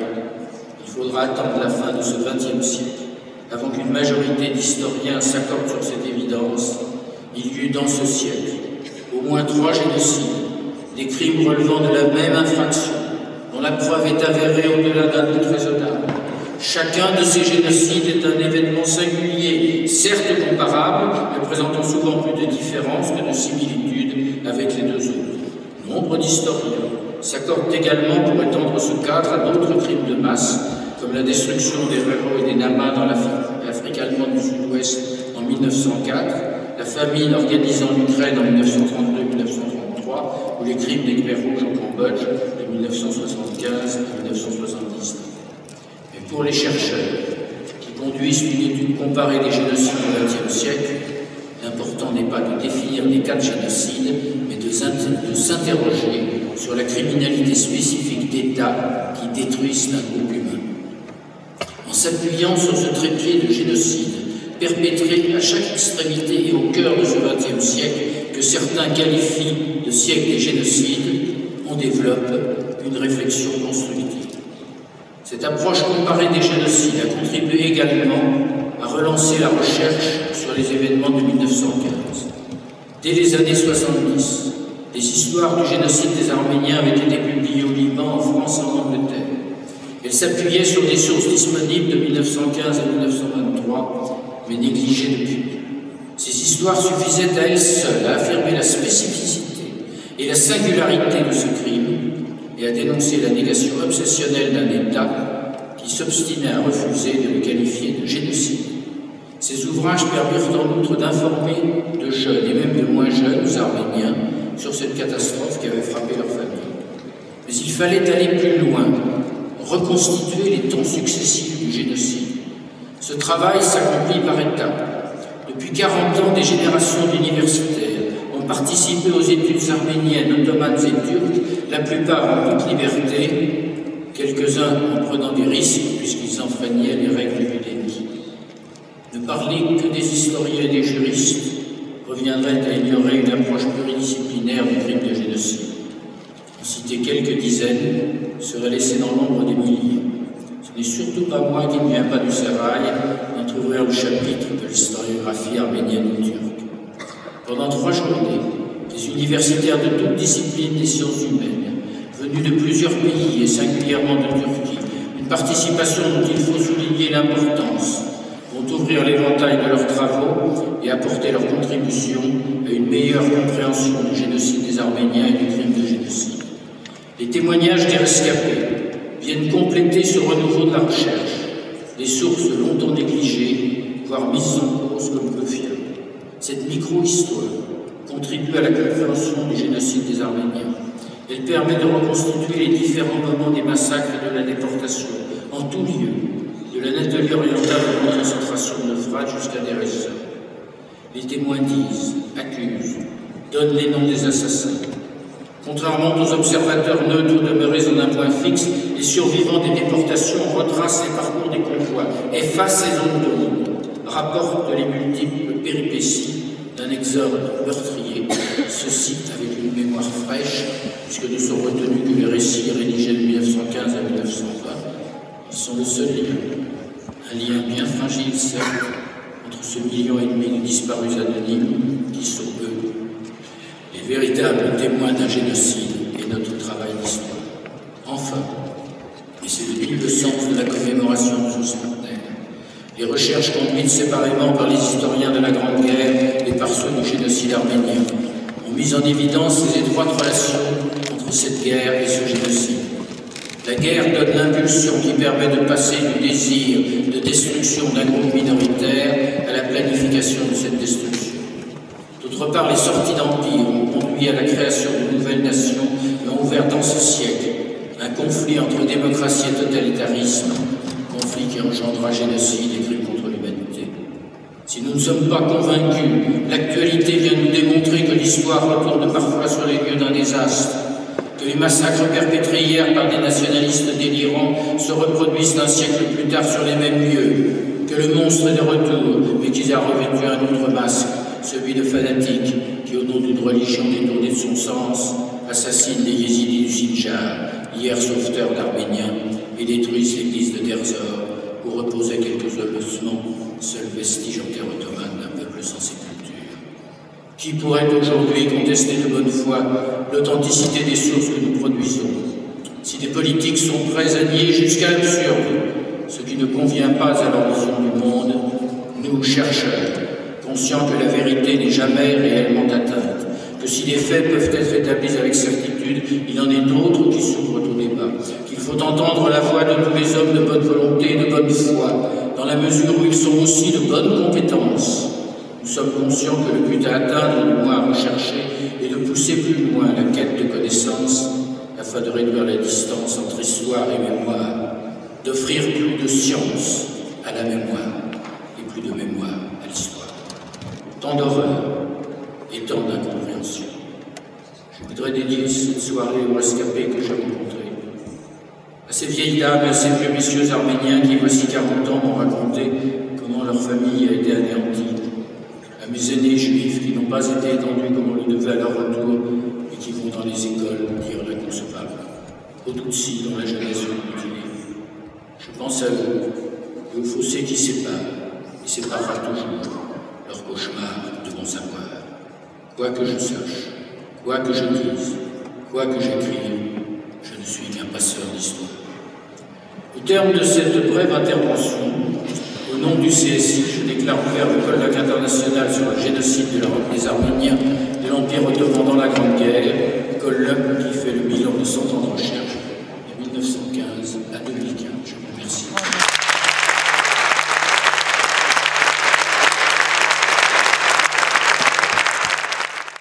Il faudra attendre la fin de ce XXe siècle avant qu'une majorité d'historiens s'accorde sur cette évidence. Il y eut dans ce siècle au moins 3 génocides, des crimes relevant de la même infraction, dont la preuve est avérée au-delà d'un doute raisonnable. Chacun de ces génocides est un événement singulier, certes comparable, mais présentant souvent plus de différences que de similitudes avec les deux autres. Nombre d'historiens s'accordent également pour étendre ce cadre à d'autres crimes de masse, comme la destruction des Héros et des Namas dans l'Afrique allemande du Sud-Ouest en 1904, la famine organisant l'Ukraine en 1932-1933, ou les crimes des Khmers rouges au Cambodge de 1975 à 1979. Mais pour les chercheurs qui conduisent une étude comparée des génocides du XXe siècle, l'important n'est pas de définir des cas de génocide, mais de s'interroger sur la criminalité spécifique d'États qui détruisent un groupe humain. En s'appuyant sur ce trépied de génocide, perpétré à chaque extrémité et au cœur de ce XXe siècle, que certains qualifient de siècle des génocides, on développe une réflexion constructive. Cette approche comparée des génocides a contribué également à relancer la recherche sur les événements de 1915. Dès les années 70, les histoires du génocide des Arméniens avaient été publiées au Liban, en France et en Angleterre. Elles s'appuyaient sur des sources disponibles de 1915 à 1923, mais négligées depuis. Ces histoires suffisaient à elles seules à affirmer la spécificité et la singularité de ce crime et à dénoncer la négation obsessionnelle d'un État qui s'obstinait à refuser de le qualifier de génocide. Ces ouvrages permirent en outre d'informer de jeunes et même de moins jeunes Arméniens sur cette catastrophe qui avait frappé leur famille. Mais il fallait aller plus loin, reconstituer les temps successifs du génocide. Ce travail s'accomplit par étapes. Depuis 40 ans, des générations d'universitaires ont participé aux études arméniennes, ottomanes et turques, la plupart en toute liberté, quelques-uns en prenant des risques puisqu'ils enfreignaient les règles du déni. Ne parler que des historiens et des juristes reviendrait à ignorer une approche pluridisciplinaire du crime de génocide. En citer quelques dizaines serait laissé dans l'ombre des milliers. Ce n'est surtout pas moi qui ne viens pas du sérail d'entrouvrir le chapitre de l'historiographie arménienne ou turque. Pendant 3 journées, des universitaires de toutes disciplines des sciences humaines, venus de plusieurs pays et singulièrement de Turquie, une participation dont il faut souligner l'importance, vont ouvrir l'éventail de leurs travaux et apporter leur contribution à une meilleure compréhension du génocide des Arméniens et du crime de génocide. Les témoignages des rescapés viennent compléter ce renouveau de la recherche, des sources longtemps négligées, voire mises en cause comme peu fiables. Cette micro-histoire contribue à la compréhension du génocide des Arméniens. Elle permet de reconstituer les différents moments des massacres et de la déportation, en tout lieu, de la Natalie orientale de la concentration de Euphrate jusqu'à Deir ez-Zor. Les témoins disent, accusent, donnent les noms des assassins. Contrairement aux observateurs neutres demeurés en un point fixe, les survivants des déportations retracent les parcours des convois, effacent ces zones d'ombre, rapportent les multiples péripéties d'un exode meurtrier, ceci avec une mémoire fraîche, puisque ne sont retenus que les récits rédigés de 1915 à 1920. Ils sont le seul lien, un lien bien fragile, certes, entre ce 1,5 million de disparus anonymes, qui sont eux, les véritables témoins d'un génocide et notre travail d'histoire. Enfin, et c'est le double sens de la commémoration de Joseph Martel, les recherches conduites séparément par les historiens de la Grande Guerre et par ceux du génocide arménien ont mis en évidence les étroites relations entre cette guerre et ce génocide. La guerre donne l'impulsion qui permet de passer du désir de destruction d'un groupe minoritaire à la planification de cette destruction. D'autre part, les sorties d'empire ont conduit à la création de nouvelles nations et ont ouvert dans ce siècle un conflit entre démocratie et totalitarisme, conflit qui engendra génocide et crimes contre l'humanité. Si nous ne sommes pas convaincus, l'actualité vient nous démontrer que l'histoire retourne parfois sur les lieux d'un désastre, que les massacres perpétrés hier par des nationalistes délirants se reproduisent un siècle plus tard sur les mêmes lieux, que le monstre est de retour, mais qu'il a revêtu un autre masque, celui de fanatiques qui, au nom d'une religion détournée de son sens, assassinent les yézidis du Sinjar, hier sauveteurs d'Arméniens, et détruisent l'église de Deir ez-Zor, où reposaient quelques ossements, seul vestige en terre ottomane d'un peuple sans sépulture. Qui pourrait aujourd'hui contester de bonne foi l'authenticité des sources que nous produisons? Si des politiques sont prêts à nier jusqu'à l'absurde ce qui ne convient pas à leur vision du monde, nous, chercheurs, conscients que la vérité n'est jamais réellement atteinte, que si des faits peuvent être établis avec certitude, il en est d'autres qui s'ouvrent au débat, qu'il faut entendre la voix de tous les hommes de bonne volonté et de bonne foi, dans la mesure où ils sont aussi de bonnes compétences. Nous sommes conscients que le but à atteindre, du moins à rechercher, est de pousser plus loin la quête de connaissances, afin de réduire la distance entre histoire et mémoire, d'offrir plus de science à la mémoire et plus de mémoire à l'histoire. Tant d'horreur et tant d'incompréhension. Je voudrais dédier cette soirée aux rescapés que j'ai rencontrés, à ces vieilles dames et à ces vieux messieurs arméniens qui, voici 40 ans, m'ont raconté comment leur famille a été anéantie, à mes aînés juifs qui n'ont pas été étendus comme on le devait à leur retour et qui vont dans les écoles dire l'inconcevable, aux Tutsis dont la jeunesse est mutilée. Je pense à eux et aux fossés qui séparent et séparera toujours leur cauchemar de mon savoir. Quoi que je sache, quoi que je dise, quoi que j'écrive, je ne suis qu'un passeur d'histoire. Au terme de cette brève intervention, au nom du CSI, je déclare ouvert le colloque international sur le génocide des Arméniens de l'Empire ottoman dans la Grande Guerre, colloque qui fait le bilan de 100 ans de recherche